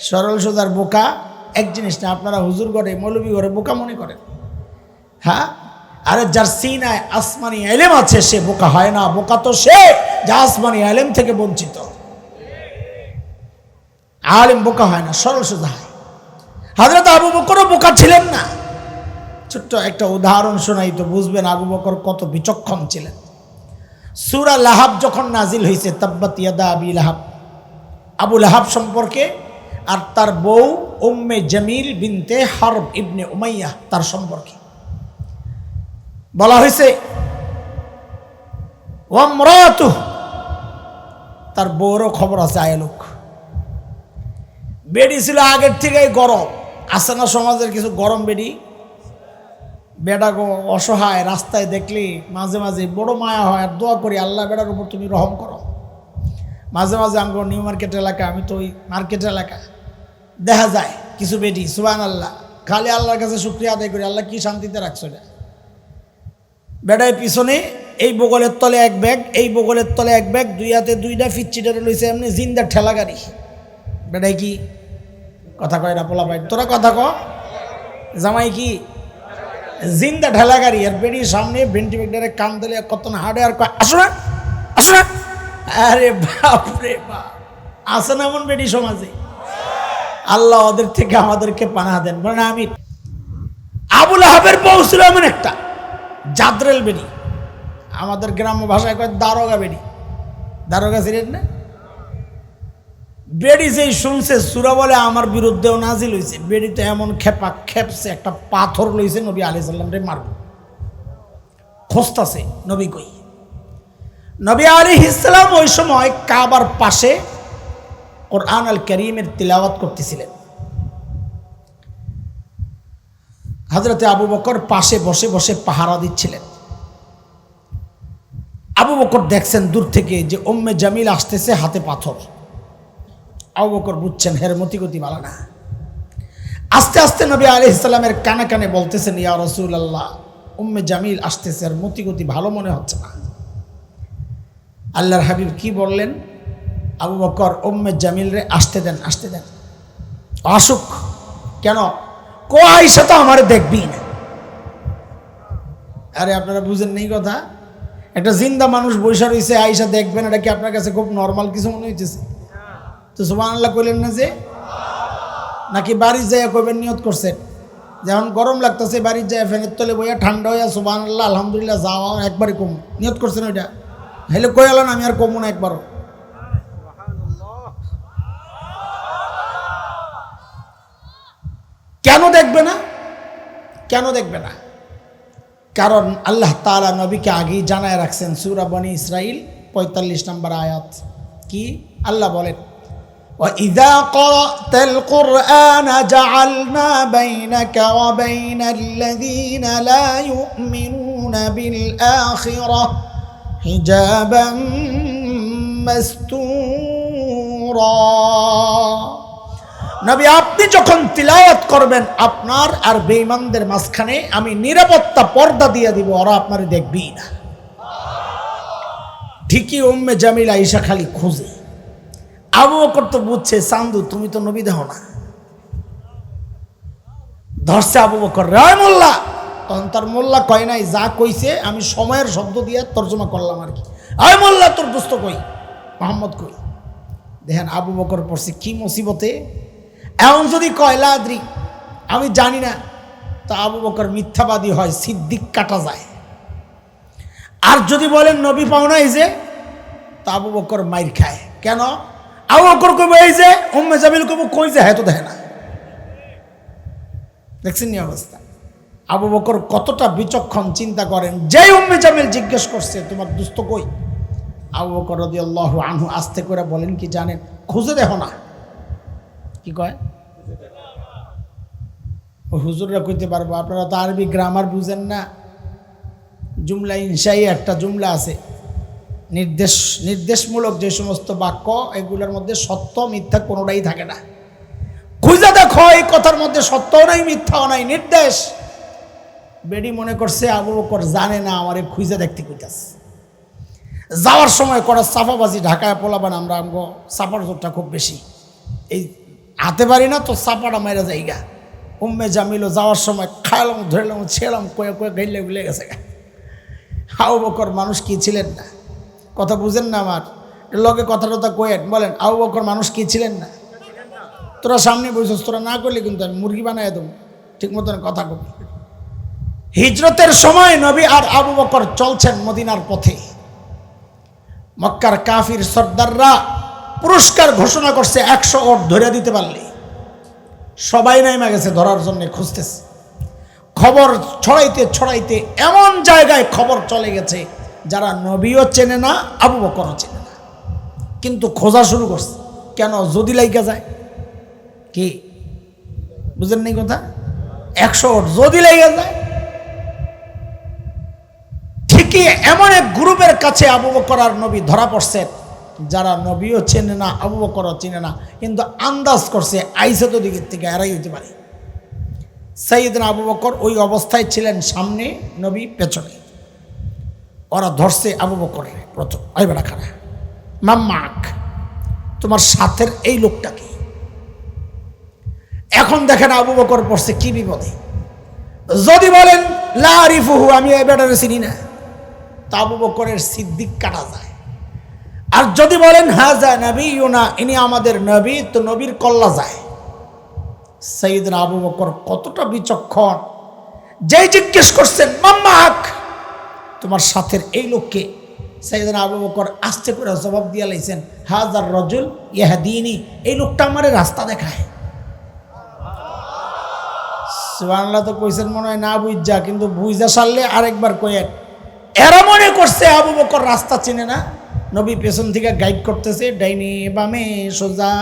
S1: সরল সোজার বোকা এক জিনিস না। আপনারা হুজুর ঘরে মৌলবী ঘরে বোকা মনে করেন, হ্যাঁ? আরে যার সিনায় আসমানি ইলম আছে সে বোকা হয় না। বোকা তো সে যা আসমানি ইলম থেকে বঞ্চিত। আলেম বোকা হয় না, সরল সোজা হয়। হযরত আবু বকরও বোকা ছিলেন না। ছোট্ট একটা উদাহরণ শোনাই তো বুঝবেন আবু বকর কত বিচক্ষণ ছিলেন। সূরা লাহাব যখন নাজিল হয়েছে, তাব্বাত ইয়াদা আবি লাহাব, আবু লাহাব সম্পর্কে, আর তার বউ উম্মে জামিল বিনতে হারব ইবনে উমাইয়া তার সম্পর্কে বলা হয়েছে, ওয়ামরাতুহু, তার বউরও খবর আছে আয় লোক। বেডি ছিল আগের থেকেই গরম, আছে না সমাজের কিছু গরম বেডি, বেডা অসহায়, রাস্তায় দেখলে মাঝে মাঝে বড় মায়া হয়, আর দোয়া করি আল্লাহ বেড়ার উপর তুমি রহম করো। মাঝে মাঝে আমি নিউ মার্কেট এলাকা, আমি তো ওই মার্কেট এলাকা, দেখা যায় কিছু বেডি সুবহানাল্লাহ, খালি আল্লাহর কাছে শুকরিয়া আদায় করি, আল্লাহ কি শান্তিতে রাখছো এটা। বেডায় পিছনে এই বগলের তলে এক ব্যাগ, এই বগলের তলে এক ব্যাগ, দুই হাতে দুইটা ফিচ্চিটারে লইছে এমনি জিন্দা ঠেলা গাড়ি। বেডায় কি কথা কয় না পোলা ভাই, তোরা কথা ক, জামাই কি জিন্দা ঠেলা গাড়ি, আর বেডির সামনে ভেন্টিলেটারে কান দিলে কত না হাড়ে, আর কয় আসো না আসো না। আরে বাপ রে বাপ, আসে না এমন বেডি সমাজে? আল্লাহ ওদের থেকে আমাদেরকে পানাহ দেন। মানে আমি আবুল আহাবের বউ ছিল এমন একটা জাদরেল বেডি, আমাদের গ্রাম্য ভাষায় কয় দারোগা বেডি। দারোগা ছিলেন না? বেডি যেই শুনছে সূরা বলে আমার বিরুদ্ধেও নাজিল হয়েছে, বেডি তো এমন খেপছে, একটা পাথর লইছে নবী আলাইহিস সালাম রে মারব, খোঁজতাছে নবী কই। নবী আলাইহিস সালাম ওই সময় কাবার পাশে কোরআন আল কারীমের তিলাওয়াত করতেছিলেন। হযরতে আবু বকর পাশে বসে বসে পাহারা দিচ্ছিলেন। আবু বকর দেখছেন দূর থেকে যে উম্মে জামিল আসতেছে, হাতে পাথর। আবু বকর বুঝছেন হের মতিগতি ভালো না। আস্তে আস্তে নবী আলাইহিস সালামের কানে কানে বলতেছেন, ইয়া রাসূলুল্লাহ, উম্মে জামিল আসতেছে, আর মতিগতি ভালো মনে হচ্ছে না। আল্লাহর হাবিব কি বললেন? আবু বকর উম্মে জামিল রে আসতে দেন, আসতে দেন, আসুক। কেন? কো আয়েশা তো আমারে দেখবি না। আরে আপনারা বুঝেন নেই কথা? একটা জিন্দা মানুষ বৈশা রয়েছে, আয়েশা দেখবেন, এটা কি আপনার কাছে খুব নর্মাল কিছু মনে হইতেছে? তো সুবহানাল্লাহ কইলেন না যে? নাকি বাড়ি যায় কইবেন নিয়ত করছেন? যেমন গরম লাগতেছে বাড়ি যায় ফ্যানের তলে বইয়া ঠান্ডা হইয়া সুবহানাল্লাহ আলহামদুলিল্লাহ যাওয়া একবারই কম নিয়ত করছেন ওইটা? হেলে কই আলেন আমি আর কমু না একবারও। কেন দেখবে না? কেন দেখবে না? কারণ আল্লাহ তাআলা নবীকে আগেই জানায় রাখছেন। সূরা বনী ইসরাইল 45 নম্বর আয়াত কি আল্লাহ বলেন, وَإِذَا قَرَأْتَ الْقُرْآنَ جَعَلْنَا بَيْنَكَ وَبَيْنَ الَّذِينَ لَا يُؤْمِنُونَ بِالْآخِرَةِ حِجَابًا مَسْتُورًا। নবী আপনি যখন তিলাওয়াত করবেন, আপনার আর বেঈমানদের মাঝখানে আমি নিরাপত্তা পর্দা দিয়ে দিব, ওরা আপনারে দেখবেই না। ঠিকই উম্মে জামিল আয়েশা খালি খুঁজে। আবু বকর তো বুঝছে, চান্দু তুমি তো নবী দেহ না। ধরছে আবু বকর, রায় মোল্লা। তখন তার মোল্লা কয় নাই, যা কইছে আমি সময়ের শব্দ দিয়ে তর্জমা করলাম আর কি। আয় মোল্লা, তোর দোস্ত কই, মোহাম্মদ কই। দেখেন আবু বকর পড়ছে কি মুসিবতে। এমন যদি কয় লা আদ্রি, আমি জানি না, তো আবু বকর মিথ্যাবাদী হয়, সিদ্দিক কাটা যায়। আর যদি বলেন নবী পাও না এই যে, তা আবু বকর মাইর খায়। কেন? আবু বকর কইব এই যে, উম্মে জামিল কইব কই যে, হ্যাঁ তো দেখে না। দেখছেন নি অবস্থা? আবু বকর কতটা বিচক্ষণ চিন্তা করেন। যেই উম্মে জামিল জিজ্ঞেস করছে তোমার দোস্ত কই, আবু বকর রাদিয়াল্লাহু আনহু আস্তে করে বলেন কি জানেন? খুঁজে দেখো না। কি কয়? ও হুজুররা কইতে পারবো, আপনারা তো আরবি গ্রামার বুঝেন না। জুমলা ইনশাই একটা জুমলা আছে, নির্দেশমূলক যে সমস্ত বাক্য, এগুলোর মধ্যে সত্য মিথ্যা কোনোটাই থাকে না। খুঁজে দেখো, এই কথার মধ্যে সত্যও নাই মিথ্যাও নাই, নির্দেশ। বেডি মনে করছে আবু বকর জানে না, আমারে খুঁজে দেখতে কইতাছে। যাওয়ার সময় করা সাফাবাজি, ঢাকায় পোলাবান আমরা, আমগো সাফার জোরটা খুব বেশি, এই হাতে পারি না তো সাপাটা মেরে যাইগা। উম্মে জামিলও যাওয়ার সময় খাইলাম, ধরলাম, ছেলাম, কয়ে কয়ে গাইলে গুলে গেছে। আবু বকর মানুষ কি ছিলেন না? কথা বুঝেন না আমার লগে, কথা টথা কয়েন বলেন। আবু বকর মানুষ কি ছিলেন না? তোরা সামনে বসছিস, তোরা না করলে কিন্তু আমি মুরগি বানাই দেবো, ঠিক মতন কথা কবি। হিজরতের সময় নবী আর আবু বকর চলছেন মদিনার পথে। মক্কার কাফির সর্দাররা পুরস্কার ঘোষণা করছে, 100 ওট ধরে দিতে পারলে। সবাই নাইমা গেছে ধরার জন্য, খুঁজতেছে। খবর ছড়াইতে ছড়াইতে এমন জায়গায় খবর চলে গেছে, যারা নবীও চেনে না, আবু বকরও চেনে না। কিন্তু খোঁজা শুরু করছে। কেন? যদি লাইকা যায়। কি বুঝেন নাই কথা? 100 যদি লাইকা যায়। ঠিকই এমন এক গ্রুপের কাছে আবু বকর আর নবী ধরা পড়ছেন, যারা নবীও চেনে না, আবু বকরও চেনে না, কিন্তু আন্দাজ করছে আইসে তো দিকের থেকে এরাই হইতে পারে। সাইয়েদনা আবু বকর ওই অবস্থায় ছিলেন, সামনে নবী পেছনে। ওরা ধরছে আবু বকরের প্রথম, ওই বেড়া খানা মাম্মাক, তোমার সাথের এই লোকটাকে। এখন দেখেন আবু বকর পড়ছে কি বিপদে। যদি বলেন লা আরিফুহু, আমি এই বেটারে চিনি না, তা আবু বকরের সিদ্দিক কাটা যায়। আর যদি বলেন হাজা নবিয়ুনা, ইনি আমাদের নবী, তো নবীর কল্লা যায়। সাইয়েদনা আবু বকর কতটা বিচক্ষণ, যেই জিজ্ঞেস করছেন মাম্মাক, তোমার সাথের এই লোককে, সাইয়েদনা আবু বকর আস্তে করে জবাব দিয়া লাইছেন হাজার রজুল ইয়াহদিনি, এই লোকটা আমারে রাস্তা দেখায়। সুবহানাল্লাহ তো কইছেন মনে হয় না বুঝা, কিন্তু বুঝা সারলে আরেকবার কয়েন। এরা মনে করছে আবু বকর রাস্তা চিনে না, নবী পেছন থেকে গাইড করতেছে ডাইনে বামে সোজা,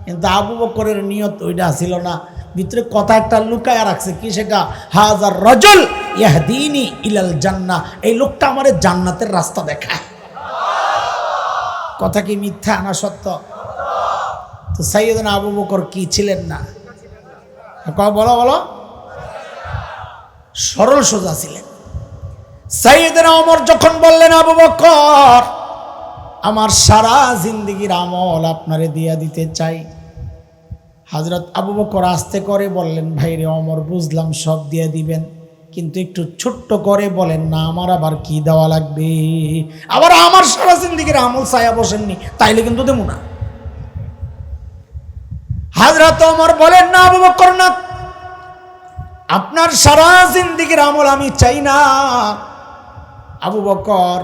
S1: কিন্তু আবু বকরের নিয়ত ওইটা ছিল না। ভিতরে কথা একটা লুকায়া রাখছে, কি সেটা? হাজার রজুল ইয়াহদিনি ইলাল জান্নাহ, এই লোকটা আমারে জান্নাতের রাস্তা দেখায়। কথা কি মিথ্যা না সত্য? তো সাইয়েদনা আবু বকর কি ছিলেন না? বলো বলো, সরল সোজা ছিলেন। সাইয়েদনা ওমর যখন বললেন আবু বকর, আমার সারা জিন্দেগির আমল আপনারে দিয়া দিতে চাই, হযরত আবু বকর আস্তে করে বললেন, ভাইরে ওমর, বুঝলাম সব দিয়ে দিবেন, কিন্তু একটু ছোট্ট করে বলেন না আমার আবার কি দেওয়া লাগবে। আবার আমার সারা জিন্দেগির আমল চাইয়া বসেননি, তাইলে কিন্তু দেবো না। হযরত ওমর বলেন, না আবু বকর না, আপনার সারা জিন্দেগির আমল আমি চাই না। আবু বকর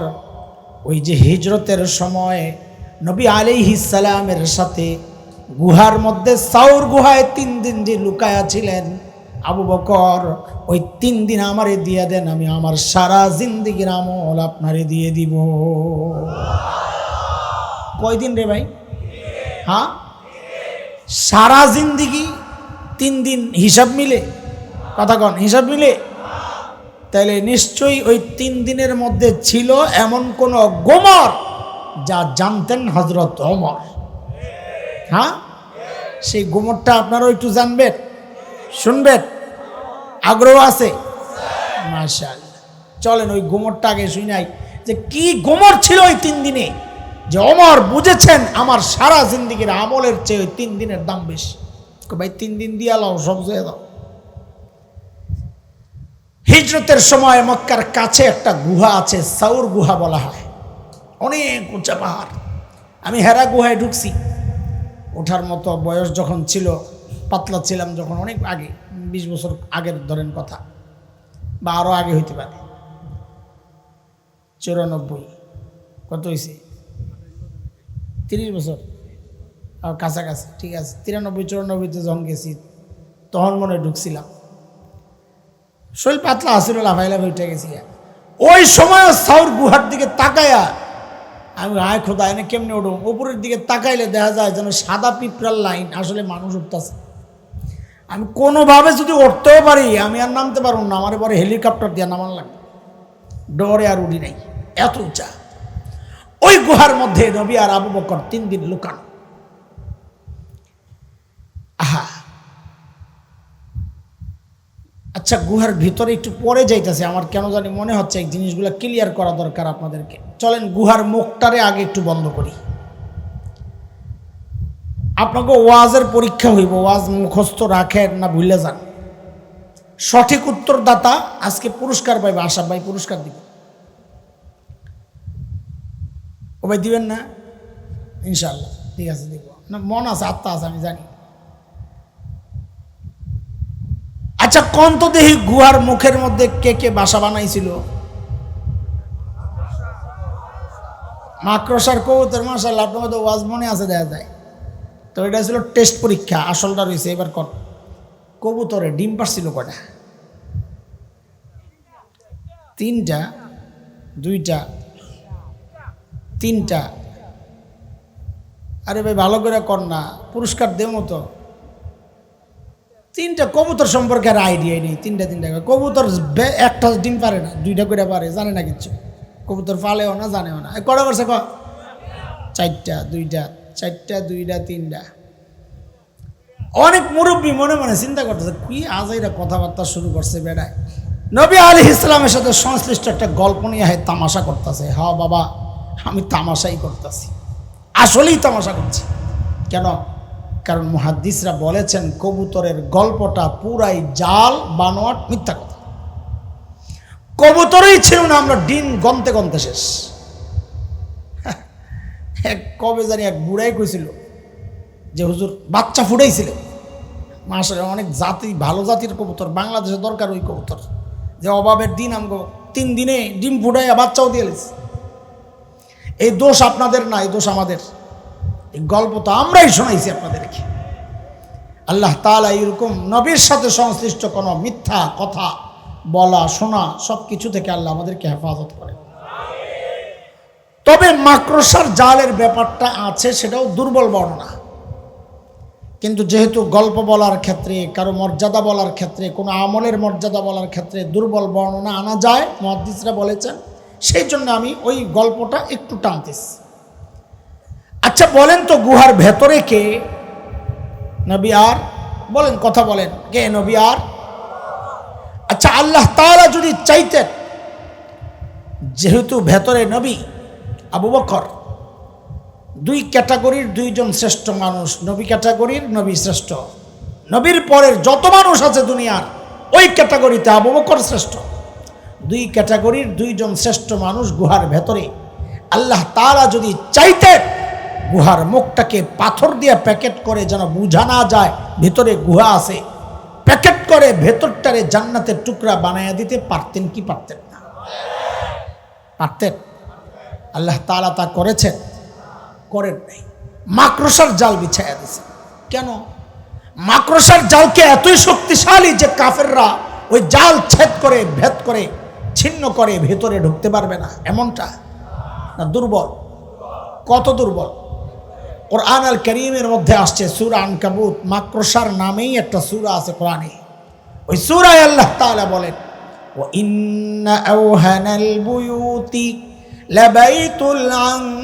S1: ওই যে হিজরতের সময় নবী আলাইহিস সালামের সাথে গুহার মধ্যে সাউর গুহায় 3 দিন যে লুকায়া ছিলেন, আবু বকর ওই 3 দিন আমারে দিয়ে দেন, আমি আমার সারা জিন্দেগির আমল আপনারে দিয়ে দিব। কয়দিন রে ভাই? হ্যাঁ, সারা জিন্দেগি 3 দিন হিসাব মিলে? কথা কন, হিসাব মিলে? তাইলে নিশ্চয়ই ওই 3 দিনের মধ্যে ছিল এমন কোন গোমর যা জানতেন হযরত ওমর। হ্যাঁ, সেই গোমরটা আপনারাও একটু জানবেন, শুনবেন, আগ্রহ আছে? মাশাআল্লাহ, চলেন ওই গোমরটা আগে শুনাই, যে কি গোমর ছিল ওই 3 দিনে, যে ওমর বুঝেছেন আমার সারা জিন্দেগির আমলের চেয়ে ওই 3 দিনের দাম বেশি। ভাই 3 দিন দিয়া লাও, সব জয়ে দাও। হিজরতের সময় মক্কার কাছে একটা গুহা আছে, সাউর গুহা বলা হয়, অনেক উঁচা পাহাড়। আমি হেরা গুহায় ঢুকছি, ওঠার মতো বয়স যখন ছিল, পাতলা ছিলাম যখন, অনেক আগে, 20 বছর আগের ধরেন কথা, বা আরও আগে হইতে পারে, 94, কত হয়েছে, 30 বছর কাছাকাছি, ঠিক আছে, 93 94-তে যখন গেছি তখন মনে ঢুকছিলাম, শরীর পাতলা আসছিল, লাফাই লাফাই উঠে গেছি। ওই সময় সাউর গুহার দিকে তাকায়া আমি, আয় খোদা, এনে কেমনে উঠুম? উপরের দিকে তাকাইলে দেখা যায় যেন সাদা পিঁপড়ার লাইন, আসলে মানুষ উঠতেছে। আমি কোনোভাবে যদি উঠতেও পারি, আমি আর নামতে পারবো না, আমার পরে হেলিকপ্টার দিয়ে নামান লাগবে, ডরে আর উঠি নাই, এত উঁচা। ওই গুহার মধ্যে নবী আর আবু বকর 3 দিন লুকানো। আহা, আচ্ছা, গুহার ভিতরে একটু পরে যাইতেছে, আমার কেন জানি মনে হচ্ছে এই জিনিসগুলো ক্লিয়ার করা দরকার আপনাদেরকে। চলেন গুহার মুখটারে আগে একটু বন্ধ করি। আপনাকে ওয়াজের পরীক্ষা হইব, ওয়াজ মুখস্থ রাখেন না ভুলে যান। সঠিক উত্তরদাতা আজকে পুরস্কার পাইবে, আশাফ ভাই পুরস্কার দিবে। ও ভাই দিবেন না? ইনশাল্লাহ, ঠিক আছে, দিব না, মন আছে, আত্মা আছে, আমি জানি। আচ্ছা, কোন তো দেখি গুহার মুখের মধ্যে কে কে বাসা বানাইছিল? মাকড়সার কবুতর, মাশাআল্লাহ, আপনার তো ওয়াজ মনে আছে, দেখা যায়। তো এটা ছিল টেস্ট পরীক্ষা, আসলটা রয়েছে এবার। কর কবুতরে ডিম পারছিল কটা? 3টা, 2টা, 3টা, আরে ভাই ভালো করে কর না, পুরস্কার দেবো তো। 3টা কবুতর সম্পর্কে আর আইডিয়াই নেই। 3টা কবুতর একটা ডিম পারে না, 2টা করে পারে, জানে না কিচ্ছু। কবুতর পালেও না, জানেও না। কটা করছে 4টা, 2টা, 4টা, 2টা, 3টা। অনেক মুরব্বী মনে মনে চিন্তা করতেছে, কি আজ এরা কথাবার্তা শুরু করছে বেড়ায়। নবী আলাইহিস সালামের সাথে সংশ্লিষ্ট একটা গল্প নিয়ে তামাশা করতেছে। হ্যাঁ বাবা, আমি তামাশাই করতেছি, আসলেই তামাশা করছি। কেন? কারণ মুহাদ্দিসরা বলেছেন কবুতরের গল্পটা পুরাই জাল, বানোয়াট, মিথ্যা কথা। কবুতরই ছিল না, আমরা ডিম গনতে গনতে শেষ। কবে জানি এক বুড়াই কইছিল যে হুজুর বাচ্চা ফুটাইছিল। মাশাআল্লাহ, অনেক জাতি, ভালো জাতির কবুতর বাংলাদেশে দরকার। ওই কবুতর যে অভাবের দিন আমগো 3 দিনে ডিম ফুটাইয়া বাচ্চাও দিয়ে দিয়েছে। এই দোষ আপনাদের না, এই দোষ আমাদের। এই গল্প তো আমরাই শোনাইছি আপনাদেরকে। আল্লাহ তাআলা এরকম নবীর সাথে সংশ্লিষ্ট কোনো মিথ্যা কথা বলা, শোনা, সব কিছু থেকে আল্লাহ আমাদেরকে হেফাজত করে। তবে মাকড়সার জালের ব্যাপারটা আছে, সেটাও দুর্বল বর্ণনা। কিন্তু যেহেতু গল্প বলার ক্ষেত্রে, কারো মর্যাদা বলার ক্ষেত্রে, কোনো আমলের মর্যাদা বলার ক্ষেত্রে দুর্বল বর্ণনা আনা যায়, মুহাদ্দিসরা বলেছেন, সেই জন্য আমি ওই গল্পটা একটু টানতেছি। আচ্ছা বলেন তো, গুহার ভেতরে কে? নবী আর? বলেন, কথা বলেন, কে নবী আর? আচ্ছা, আল্লাহ তাআলা যদি চাইতেন, যেহেতু ভেতরে নবী আবু বকর, 2 ক্যাটাগরির 2জন শ্রেষ্ঠ মানুষ, নবী ক্যাটাগরির নবী শ্রেষ্ঠ। নবীর পরের যত মানুষ আছে দুনিয়ার, ওই ক্যাটাগরিতে আবু বকর শ্রেষ্ঠ। 2 ক্যাটাগরির 2জন শ্রেষ্ঠ মানুষ গুহার ভেতরে। আল্লাহ তাআলা যদি চাইতেন, গুহার মুখটাকে পাথর দিয়ে প্যাকেট করে যেন বোঝা না যায় ভেতরে গুহা আছে, প্যাকেট করে ভেতরটারে জান্নাতের টুকরা বানায়া দিতে পারতেন কি পারতেন না? পারতেন। আল্লাহ তাআলা তা করেছেন? করেন নাই। মাকড়সার জাল বিছাইয়া দিয়েছে। কেন? মাকড়সার জালকে এতই শক্তিশালী যে কাফেররা ওই জাল ছেদ করে, ভেদ করে, ছিন্ন করে ভেতরে ঢুকতে পারবে না, এমনটা না? দুর্বল। কত দুর্বল? কোরআন আল কারীমের মধ্যে আসছে সূরা আনকাবুত, মাকড়সার নামেই একটা সূরা আছে কোরআনে। ওই সূরায় আল্লাহ তাআলা বলেন, ওয়া ইন্না আওহানাল বুয়ুতি লাবাইতুল আনকাবুত।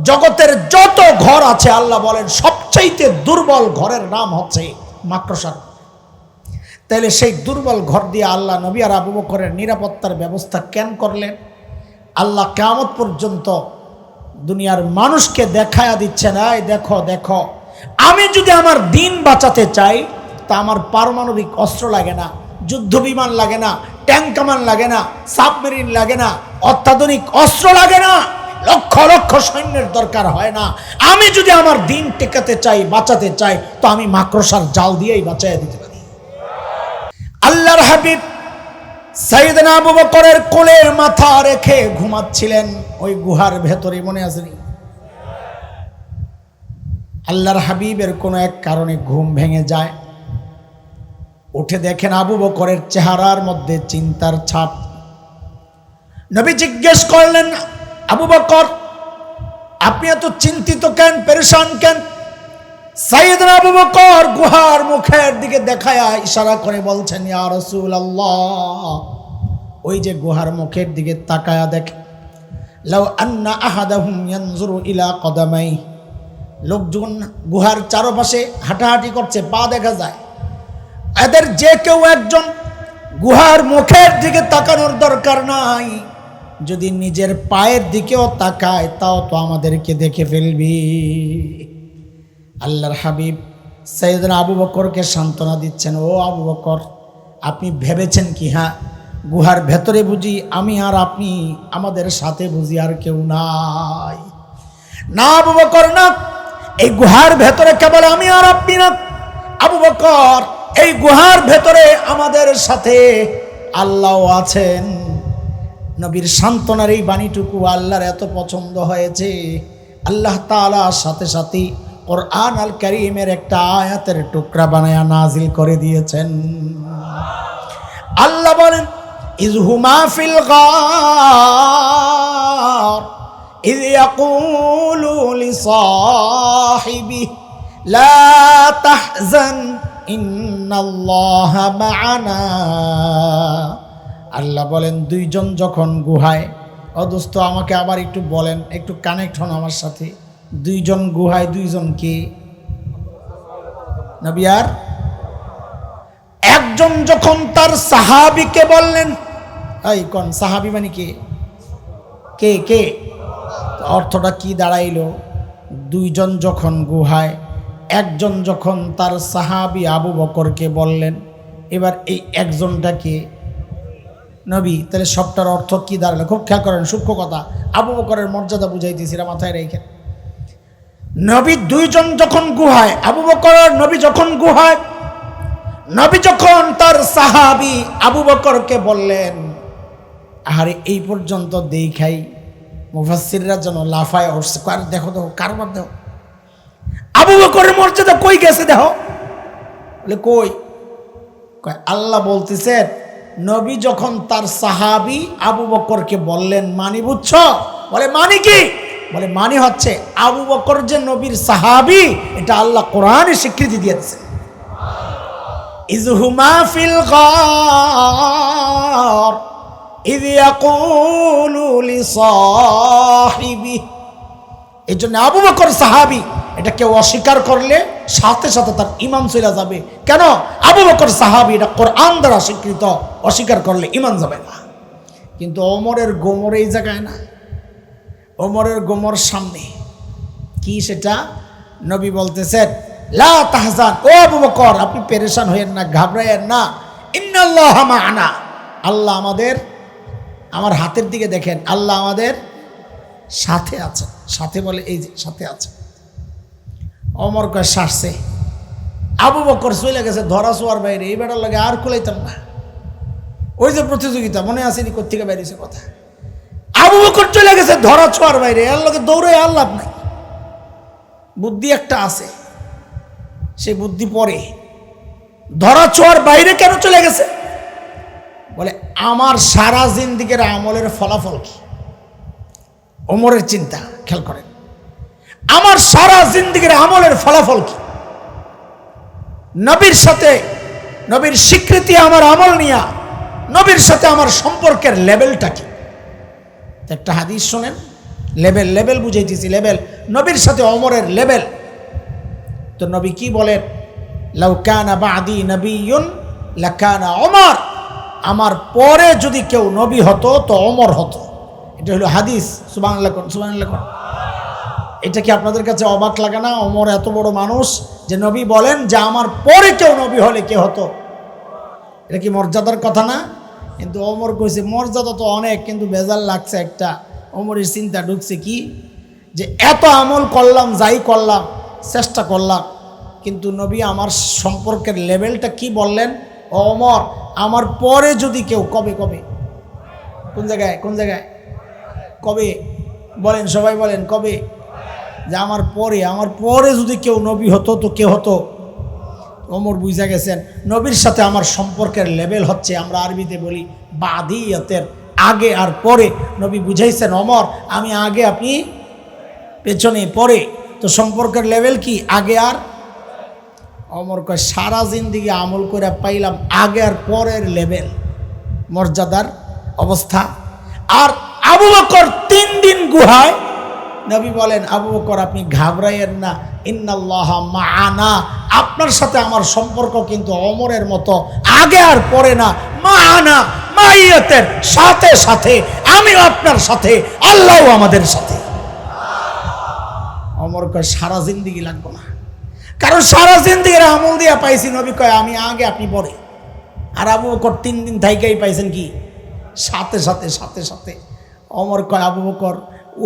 S1: জগতের যত ঘর আছে আল্লাহ বলেন সবচাইতে দুর্বল ঘরের নাম হচ্ছে মাকড়সার। তাহলে সেই দুর্বল ঘর দিয়ে আল্লাহ নবী আর আবু বকরের নিরাপত্তার ব্যবস্থা কেন করলেন? আল্লাহ কিয়ামত পর্যন্ত দুনিয়ার মানুষকে দেখায়া দিচ্ছেন, এই দেখো দেখো, আমি যদি আমার দিন বাঁচাতে চাই তা আমার পারমাণবিক অস্ত্র লাগে না, যুদ্ধ বিমান লাগে না, ট্যাঙ্ক কামান লাগে না, সাবমেরিন লাগে না, অত্যাধুনিক অস্ত্র লাগে না, লক্ষ লক্ষ সৈন্যের দরকার হয় না। আমি যদি আমার দিন টেকাতে চাই, বাঁচাতে চাই, তো আমি মাকড়সার জাল দিয়েই বাঁচাইয়া দিতে পারি। আল্লাহর হাবিব সাইয়েদনা আবু বকরের কোলের মাথা রেখে ঘুমাচ্ছিলেন ওই গুহার ভেতরে, মনে আসেনি? আল্লাহর হাবিবের কোনো এক কারণে ঘুম ভেঙে যায়। উঠে দেখেন আবু বকরের চেহারার মধ্যে চিন্তার ছাপ। নবী জিজ্ঞেস করলেন, আবু বকর আপনি এত চিন্তিত কেন, পেরেশান কেন? সাইয়েদনা আবু বকর গুহার মুখের দিকে দেখায়া ইশারা করে বলছেন, ইয়া রাসূলুল্লাহ, ওই যে গুহার মুখের দিকে তাকায়া দেখে, লাউ আন্না আহাদাহুম ইয়ানজুরু ইলা কদামাই, লোকজন গুহার চারপাশে হাঁটাহাঁটি করছে, পা দেখা যায়। এদের যে কেউ একজন গুহার মুখের দিকে তাকানোর দরকার নাই, যদি নিজের পায়ের দিকেও তাকায় তাও তো আমাদেরকে দেখে ফেলবি। আল্লাহর হাবিব সাইয়েদনা আবু বকরকে সান্ত্বনা দিচ্ছেন, ও আবু বকর আপনি ভেবেছেন কি, হ্যাঁ গুহার ভেতরে বুঝি আমি আর আপনি, আমাদের সাথে বুঝি আর কেউ নাই? না আবু বকর না, এই গুহার ভেতরে কেবল আমি আর আপনি না আবু বকর, এই গুহার ভেতরে আমাদের সাথে আল্লাহও আছেন। নবীর সান্ত্বনার এই বাণীটুকু আল্লাহর এত পছন্দ হয়েছে, আল্লাহ তাআলা সাথে সাথে কোরআন আল কারীমের একটা আয়াতের টুকরা বানায়া নাজিল করে দিয়েছেন। আল্লাহ বলেন, ইয হুমা ফিল গার ইয ইয়াকুলু লিসাহিবিহি লা তাহজান ইন্নাল্লাহা মা'ানা। আল্লাহ বলেন দুইজন যখন গুহায়, ও দোস্ত আমাকে আবার একটু বলেন, একটু কানেক্ট হন আমার সাথে। দুইজন গুহায়, দুইজন কে? নবী আর একজন যখন তার সাহাবীকে বললেন, এই কোন সাহাবী মানে কে? কে কে? অর্থটা কি দাঁড়াইলো? দুইজন যখন গুহায়, একজন যখন তার সাহাবী আবু বকরকে বললেন। এবার এই একজনটাকে নবী, তাহলে সবটার অর্থ কি দাঁড়ালো? খুব খেয়াল করেন, সূক্ষ্ম কথা। আবু বকরের মর্যাদা বুঝাইতেছি, এটা মাথায় রেখে। নবী দুইজন যখন গুহায়, আবু বকর আর নবী যখন গুহায়, নবী যখন তার সাহাবী আবু বকরকে বললেন, আরে এই পর্যন্ত দেখাই মুফাসসিররা যেন লাফায় উঠছে, দেখো দেখো কারবার দেখো, আবু বকরের মর্যাদা কই গেছে দেখো। বলে কই? আল্লাহ বলতেছেন নবী যখন তার সাহাবী আবু বকরকে বললেন, মানি বুঝছো? বলে মানি কি? বলে মানি হচ্ছে আবু বকর যে নবীর সাহাবী, এটা আল্লাহ কোরআনে স্বীকৃতি দিয়েছে। ইয হুমা ফিল গার ইয ইয়াকুলু লিসাহিবিহি। এই জন্য আবু বকর সাহাবী, এটা কেউ অস্বীকার করলে সাথে সাথে তার ঈমান চলে যাবে। কেন? আবু বকর সাহাবী, এটা কোরআন দ্বারা স্বীকৃত, অস্বীকার করলে ঈমান যাবে না। কিন্তু ওমরের গোমর এই জায়গায় না, ওমরের গোমর সামনে। কি সেটা? নবী বলতেছেন লা তাহজান, ও আবু বকর আপনি পেরেশান হইয়েন না, ঘাবড়াইয়েন না, ইন্নাল্লাহা মা'ানা, আল্লাহ আমাদের, আমার হাতের দিকে দেখেন, আল্লাহ আমাদের সাথে আছে। সাথে বলে এই যে সাথে আছে। ওমর কয় শাসছে। আবু বকর চলে গেছে ধরা ছোঁয়ার বাইরে, এই বেটার লাগে আর কুলাইতাম না। ওই যে প্রতিযোগিতা মনে আসেনি, কোত্থেকে বেরিয়েছে কথা। আবু বকর চলে গেছে ধরা ছোঁয়ার বাইরে, এর লগে দৌড়ে আর লাভ নাই। বুদ্ধি একটা আছে, সেই বুদ্ধি পরে। ধরা ছোঁয়ার বাইরে কেন চলে গেছে? বলে আমার সারা জিন্দিগির আমলের ফলাফল কি? ওমরের চিন্তা খেয়াল করেন, আমার সারা জিন্দিগির আমলের ফলাফল কি? নবীর সাথে, নবীর স্বীকৃতি আমার আমল নিয়া, নবীর সাথে আমার সম্পর্কের লেভেলটা কি? একটা হাদিস শোনেন, লেভেল লেভেল বুঝাইতেছি, লেভেল নবীর সাথে ওমরের লেভেল। তো নবী কি বলেন? লাউ কানা বাদি নবিয়্যুন লাকানা ওমর, আমার পরে যদি কেউ নবী হতো তো ওমর হতো। এটা হলো হাদিস। সুবহানাল্লাহ, সুবহানাল্লাহ। এটা কি আপনাদের কাছে অবাক লাগে না? ওমর এত বড় মানুষ যে নবী বলেন যে আমার পরে কেউ নবী হলে কে হতো? এটা কি মর্যাদার কথা না? কিন্তু ওমর কইছে মর্যাদা তো অনেক, কিন্তু বেজাল লাগছে একটা। ওমরের চিন্তা ঢুকছে কি, যে এত আমল করলাম, যাই করলাম, চেষ্টা করলাম, কিন্তু নবী আমার সম্পর্কের লেভেলটা কি বললেন? ওমর আমার পরে যদি কেউ, কবে কবে, কোন জায়গায়, কোন জায়গায়, কবে বলেন, সবাই বলেন কবে? যে আমার পরে যদি কেউ নবী হতো তো কে হতো? ওমর বুঝা গেছেন নবীর সাথে আমার সম্পর্কের লেভেল হচ্ছে, আমরা আরবিতে বলি বাদিয়াতের, আগে আর পরে। নবী বুঝাইছেন ওমর আমি আগে, আপনি পেছনে, পরে। তো সম্পর্কের লেভেল কি? আগে আর। ওমর কয় সারা জিন্দিগি আমল করে পাইলাম আগে আর পরের লেভেল, মর্যাদার অবস্থা। আর আবু বকর 3 দিন গুহায়। নবী বলেন আবু বকর আপনি ঘাবড়াইয়েন না, ইন্নাল্লাহা মা'ানা, আপনার সাথে আমার সম্পর্ক কিন্তু ওমরের মতো আগে আর পরে না, মা'ানা, মাইয়াতের সাথে সাথে, আমিও আপনার সাথে, আল্লাহও আমাদের সাথে। ওমর কয় সারা জিন্দিগি লাগবে না, কারণ সারা জিন্দিগির আমল দিয়া পাইছি। নবী কয় আমি আগে, আপনি পরে। আর আবু বকর 3 দিন থাইকাই পাইছেন কি? সাথে সাথে সাথে সাথে। ওমর কয় আবু বকর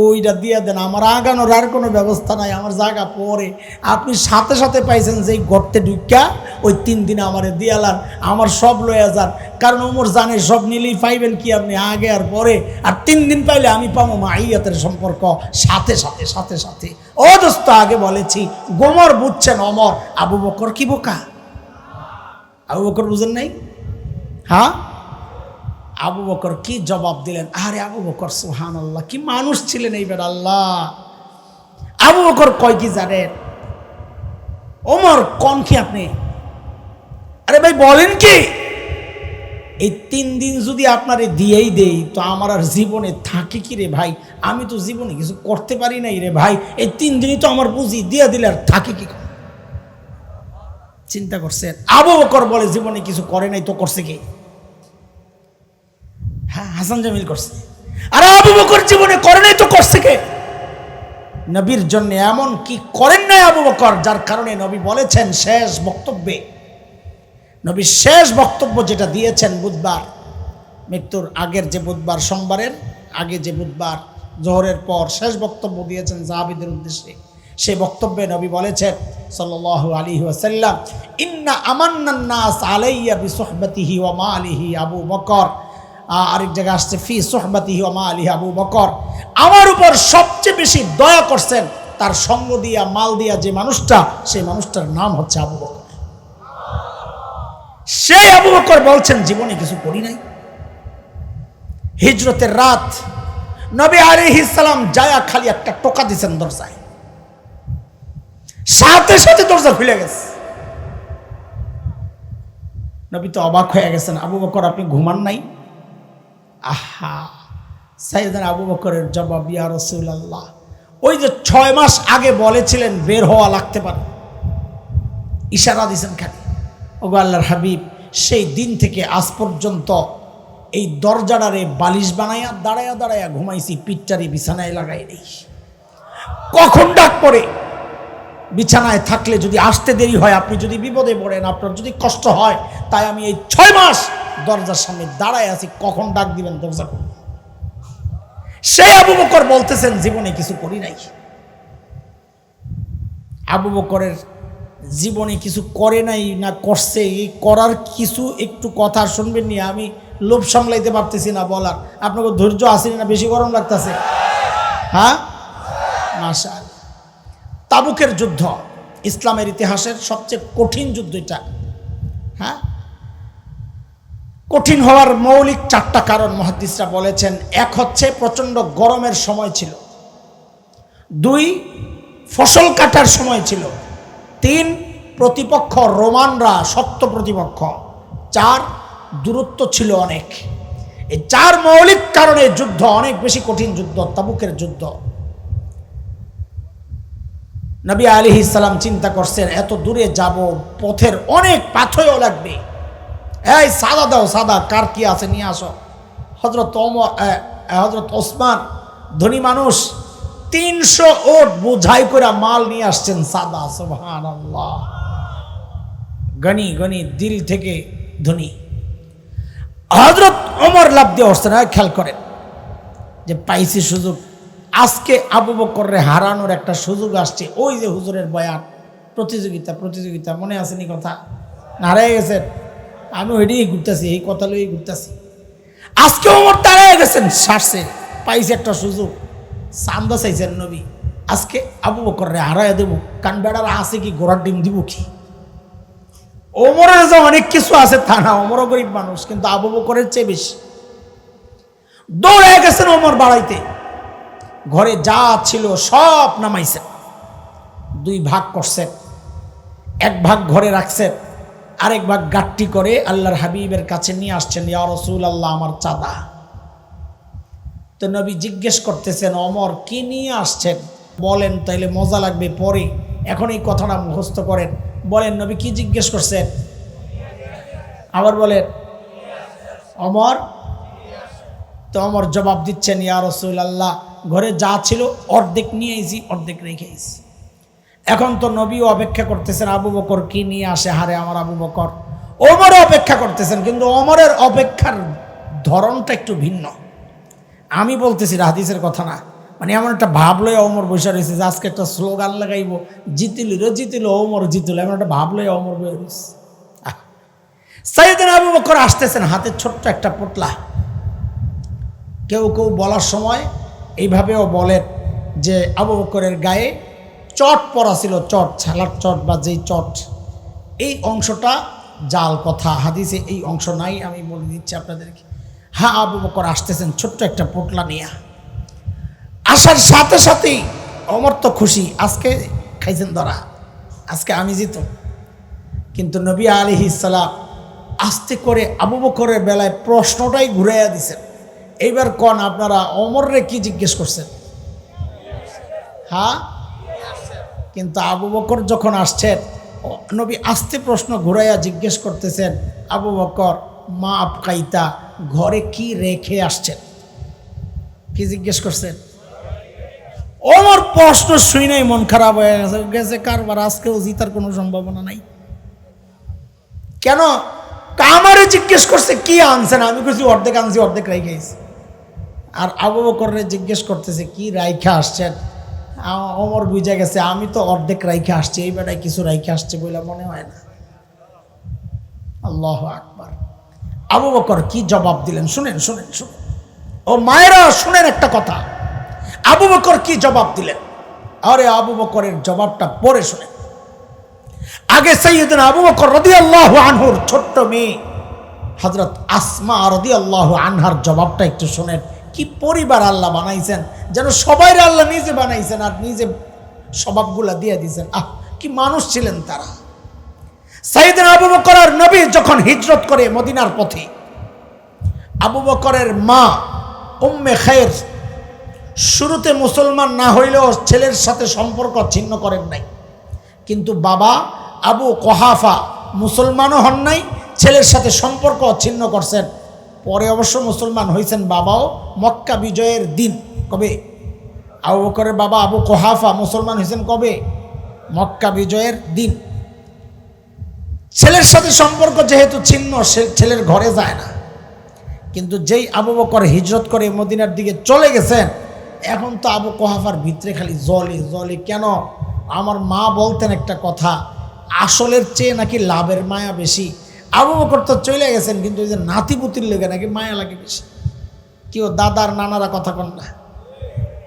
S1: ওইটা দিয়ে দেন, আমার আগানোর আর কোনো ব্যবস্থা নাই, আমার জায়গা পরে। আপনি সাথে সাথে পাইছেন, যেই গর্তে ঢুকা ওই 3 দিনে আমারে দিয়ালান, আমার সব লইয়া যান। কারণ ওমর জানে সব নিলেই পাইবেন কি আপনি, আগে আর পরে। আর 3 দিন পাইলে আমি পাবো মাইয়াতের সম্পর্ক সাথে সাথে সাথে সাথে। ও দোস্ত আগে বলেছি, গোমর বুঝছেন ওমর, আবু বকর কি বোকা? আবু বকর বুঝেন নাই? হ্যাঁ, আবু বকর কি জবাব দিলেন, আরে আবু বকর সুবহানাল্লাহ, কি মানুষ ছিলেন এইবার আল্লাহ। আবু বকর কয় কি জানেন, ওমর কোন কি আপনি, আরে ভাই বলেন কি, এই 3 দিন যদি আপনারে দিয়েই দেই তো আমার আর জীবনে থাকে কি রে ভাই, আমি তো জীবনে কিছু করতে পারি নাই রে ভাই, এই 3 দিনই তো আমার বুঝি দিয়ে দিলে আর থাকে কি। চিন্তা করছেন, আবু বকর বলে জীবনে কিছু করে নাই তো করছে কি? হ্যাঁ, হাসান জামিল করছে। আর আবু বকর জীবনে করে নাই তো করছে কে? নবীর জন্য এমন কি করেন নাই আবু বকর, যার কারণে নবী বলেছেন শেষ বক্তব্যে, নবীর শেষ বক্তব্য যেটা দিয়েছেন বুধবার, মৃত্যুর আগের যে বুধবার, সোমবারের আগে যে বুধবার জোহরের পর শেষ বক্তব্য দিয়েছেন সাহাবীদের উদ্দেশ্যে, সেই বক্তব্যে নবী বলেছেন সাল্লাল্লাহু আলাইহি ওয়াসাল্লাম, ইন্না আমান্নান নাস আলাইয়া বিসুহবাতিহি ওয়া মালিহি আবু বকর, আরেক জায়গায় আসছে ফি সুহবাতিহি ওয়া মালিহি আবু বকর, আমার উপর সবচেয়ে বেশি দয়া করছেন তার সঙ্গ দিয়া মাল দিয়া যে মানুষটা, সেই মানুষটার নাম হচ্ছে আবু বকর। সেই আবু বকর বলছেন জীবনে কিছু করি নাই। হিজরতের রাত নবী আলাইহিস সালাম যায়া খালি একটা টোকা দিয়েছেন দরজায়, সাথে সাথে দরজা খুলে গেছে। নবী তো অবাক হয়ে গেছেন, আবু বকর আপনি ঘুমান নাই? আহা, সাইয়েদনা আবু বকরের জবাব, ইয়া রাসূলুল্লাহ, ওই যে 6 মাস আগে বলেছিলেন বের হওয়া লাগতে পারে, ইশারা দিয়েছেন খালি, ওগো আল্লাহর হাবিব, সেই দিন থেকে আজ পর্যন্ত এই দরজাটারে বালিশ বানাইয়া দাঁড়ায়া দাঁড়ায়া ঘুমাইছি, পিঠটারি বিছানায় লাগাই নেই। কখন ডাক পড়ে, বিছানায় থাকলে যদি আসতে দেরি হয়, আপনি যদি বিপদে পড়েন, আপনার যদি কষ্ট হয়, তাই আমি এই 6 মাস দরজার সামনে দাঁড়ায় আছি, কখন ডাক দিবেন দরজা খুলুন। সেই আবু বকর বলতেছেন জীবনে কিছু করি নাই। আবু বকরের জীবনে কিছু করে নাই না করছে, এই করার কিছু একটু কথা শুনবেন নি, আমি লোভ সামলাইতে পারতেছি না বলার, আপনাকে ধৈর্য আসেনি না, বেশি গরম লাগতেছে? হ্যাঁ, মাশাআল্লাহ। তাবুকের যুদ্ধ ইসলামের ইতিহাসের সবচেয়ে কঠিন যুদ্ধ এটা। হ্যাঁ, কঠিন হওয়ার মৌলিক 4টা কারণ মুহাদ্দিসরা বলেছেন। এক হচ্ছে প্রচণ্ড গরমের সময় ছিল, 2 ফসল কাটার সময় ছিল, 3 প্রতিপক্ষ রোমানরা শক্ত প্রতিপক্ষ, 4 দূরত্ব ছিল অনেক। এই 4 মৌলিক কারণে যুদ্ধ অনেক বেশি কঠিন যুদ্ধ, তাবুকের যুদ্ধ। নবী আলাইহিস সালাম চিন্তা করছেন এত দূরে যাব, পথের অনেক পাথরও লাগবে, এই সাদা দাও সাদা, কার কি আছে নিয়ে আসো। হযরত ওসমান ধনী মানুষ, 300 ওট বোঝাই করে মাল নিয়ে আসছেন সাদা, সুবহানাল্লাহ, গনি গনি দিল থেকে ধনী। হযরত ওমর লাভ দিয়ে আসছেন। খেয়াল করেন যে পাইছি সুযোগ, আজকে আবু বকররে হারানোর একটা সুযোগ আসছে। ওই যে হুজুরের বয়ান, প্রতিযোগিতা মনে আসেনি কথা, হারাই গেছেন, আমি ওইটাই ঘুরতেছি, এই কথা লই ঘুরতেছি। আজকে ওমর দাঁড়ায় গেছেন, সারছে, পাইছে একটা সুযোগ, চান্দা চাইছেন নবী, আজকে আবু বকররে হারাইয়া দেব, কান বেড়ার আছে কি ঘোড়ার ডিম দিব কি? ওমরের যে অনেক কিছু আছে তা না, ওমরও গরিব মানুষ, কিন্তু আবু বকরের চেয়ে বেশি। দৌড়ায় গেছেন ওমর বাড়াইতে, ঘরে যা ছিল সব নামাইছেন, 2 ভাগ করছেন, 1 ভাগ ঘরে রাখছেন, আরেক ভাগ গাট্টি করে আল্লাহর হাবিবের কাছে নিয়ে আসছেন, ইয়া রাসূলুল্লাহ আমার চাঁদা। তো নবী জিজ্ঞেস করতেছেন, ওমর কি নিয়ে আসছেন বলেন, তাইলে মজা লাগবে পরে, এখন এই কথাটা মুখস্থ করেন। বলেন নবী কি জিজ্ঞেস করছেন? আবার বলেন ওমর। তো ওমর জবাব দিচ্ছেন, ইয়া রাসূলুল্লাহ ঘরে যা ছিল অর্ধেক নিয়ে এসেছি, অর্ধেক রেখে এসেছি। এখন তো নবীও অপেক্ষা করতেছেন আবু বকর কি নিয়ে আসে, হারে আমার আবু বকর। ওমরও অপেক্ষা করতেছেন, কিন্তু ওমরের অপেক্ষার ধরনটা একটু ভিন্ন। আমি বলতেছি হাদিসের কথা না, মানে এমন একটা ভাব লয়ে ওমর বসে রয়েছে যে আজকে একটা স্লোগান লাগাইব, জিতিল রে জিতিল, ওমর জিতিল, এমন একটা ভাব লয়ে ওমর বসে রয়েছে। সাইয়েদনা আবু বকর আসতেছেন, হাতে ছোট্ট একটা পোটলা। কেউ কেউ বলার সময় এইভাবেও বলেন যে আবু বকরের গায়ে চট পরা ছিল, চট, ছালার চট বা যেই চট, এই অংশটা জাল কথা, হাদিসে এই অংশ নাই, আমি বলে দিচ্ছি আপনাদেরকে। হ্যাঁ, আবু বকর আসতেছেন ছোট্ট একটা পোটলা নিয়ে। আসার সাথে সাথেই ওমর তো খুশি, আজকে খাইছেন ধরা, আজকে আমি জিত। কিন্তু নবী আলাইহিস সালাম আস্তে করে আবু বকরের বেলায় প্রশ্নটাই ঘুরাইয়া দিছেন, এইবার কোন আপনারা ওমররে কি জিজ্ঞেস করছেন? হ্যাঁ, কিন্তু আবু বকর যখন আসছেন নবী আস্তে প্রশ্ন ঘুরাইয়া জিজ্ঞেস করতেছেন, আবু বকর মা আপকাইতা, ঘরে কি রেখে আসছেন? কি জিজ্ঞেস করছেন? ওমর প্রশ্ন শুই নাই মন খারাপ হয়ে গেছে কারবার, আজকেও জিতার কোনো সম্ভাবনা নাই। কেন? আমারে জিজ্ঞেস করছে কি আনছেন, আমি কইছি অর্ধেক আনছি, অর্ধেক রাইখা আইছি। আর আবু বকররে জিজ্ঞেস করতেছে কি রাইখা আসছেন। ওমর বুঝে গেছে আমি তো অর্ধেক রাইখা আসছি, এই বেটায় কিছু রাইখা আসছে বলে মনে হয় না। আল্লাহু আকবার। আবু বকর কি জবাব দিলেন শুনেন শুনেন শুনেন। ও মায়েরা শুনেন একটা কথা, আবু বকর কি জবাব দিলেন। আরে আবু বকরের জবাবটা পরে শুনেন। আগে সাইয়্যিদনা আবু বকর রাদিয়াল্লাহু আনহুর ছোট্ট মেয়ে হযরত আসমা রাদিয়াল্লাহু আনহার জবাবটা একটু শুনেন। কি পরিবার আল্লাহ বানাইছেন, যেন সবাইরে আল্লাহ নিজে বানাইছেন আর নিজে স্বভাবগুলা দিয়ে দিয়েছেন। কি মানুষ ছিলেন তারা। সাইয়্যিদনা আবু বকর আর নবী যখন হিজরত করে মদিনার পথে, আবু বকরের মা উম্মে খায়র শুরুতে মুসলমান না হইলেও ছেলের সাথে সম্পর্ক ছিন্ন করেন নাই, কিন্তু বাবা আবু কুহাফা মুসলমানও হন নাই, ছেলের সাথে সম্পর্ক ছিন্ন করছেন। পরে অবশ্য মুসলমান হয়েছেন বাবাও মক্কা বিজয়ের দিন। কবে? আবু বকরের বাবা আবু কুহাফা মুসলমান হয়েছেন কবে? মক্কা বিজয়ের দিন। ছেলের সাথে সম্পর্ক যেহেতু ছিন্ন, সে ছেলের ঘরে যায় না। কিন্তু যেই আবু বকর হিজরত করে মদিনার দিকে চলে গেছেন, এখন তো আবু কুহাফার ভিতরে খালি জলে জলে। কেন? আমার মা বলতেন একটা কথা, আসলের চেয়ে নাকি লাভের মায়া বেশি। আবু বকর তো চলে গেছেন, কিন্তু ওই যে নাতিপুতির লেগে নাকি মায়া লাগে বেশি। কেউ দাদার নানারা কথা কন না?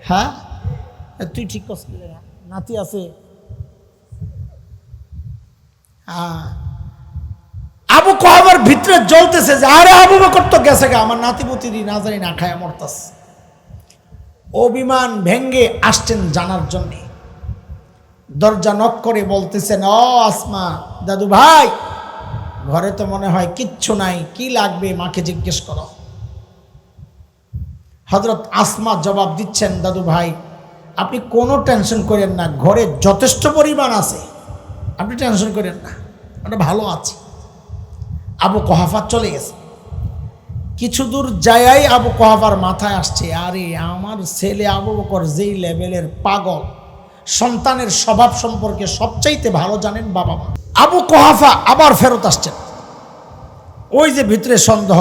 S1: হ্যাঁ, তুই ঠিক করছিস, নাতি আছে। হ্যাঁ, আবু কুহাফার ভিতরে জ্বলতেছে যে আরে আবু বকর তো গেছে গা, আমার নাতিপুতিরই না জানি না খায় মরতাছে। অভিমান ভেঙ্গে আসছেন জানার জন্য। দরজা নক করে বলতেছেন, ও আসমা দাদু ভাই, ঘরে তো মনে হয় কিচ্ছু নাই, কি লাগবে মাকে জিজ্ঞেস করো। হযরত আসমা জবাব দিচ্ছেন, দাদু ভাই আপনি কোনো টেনশন করেন না, ঘরে যথেষ্ট পরিমাণ আছে, আপনি টেনশন করেন না, ওটা ভালো আছে। আবু কুহাফা চলে গেছে। কিছু দূর যাই আবু কুহাফার মাথায় আসছে, আরে আমার ছেলে আবু বকর যেই লেভেলের পাগল, সন্তানের স্বভাব সম্পর্কে সবচাইতে ভালো জানেন বাবা মা। আবু কুহাফা আবার ফেরত আসছেন। ওই যে ভিতরে সন্দেহ,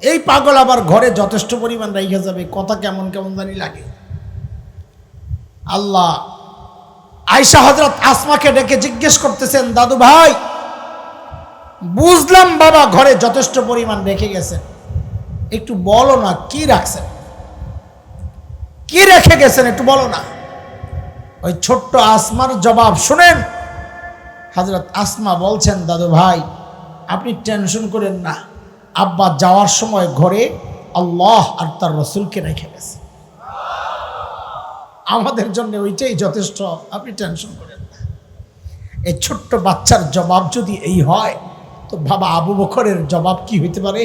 S1: এই পাগল আবার ঘরে যথেষ্ট পরিমাণ রেখে যাবে, কথা কেমন কেমন জানি লাগে। আল্লাহ আয়েশা হযরত আসমাকে ডেকে জিজ্ঞেস করতেছেন, দাদু ভাই বুঝলাম বাবা ঘরে যথেষ্ট পরিমাণ রেখে গেছেন, একটু বলো না কি রাখছেন, কি রেখে গেছেন একটু বলো না। ওই ছোট্ট আসমার জবাব শুনেন। হযরত আসমা বলছেন, দাদু ভাই আপনি টেনশন করেন না, আব্বা যাওয়ার সময় ঘরে আল্লাহ আর তার রসুলকে রেখে গেছে, আমাদের জন্য ওইটাই যথেষ্ট, আপনি টেনশন করেন না। এই ছোট্ট বাচ্চার জবাব যদি এই হয়, তো বাবা আবু বকরের জবাব কি হইতে পারে?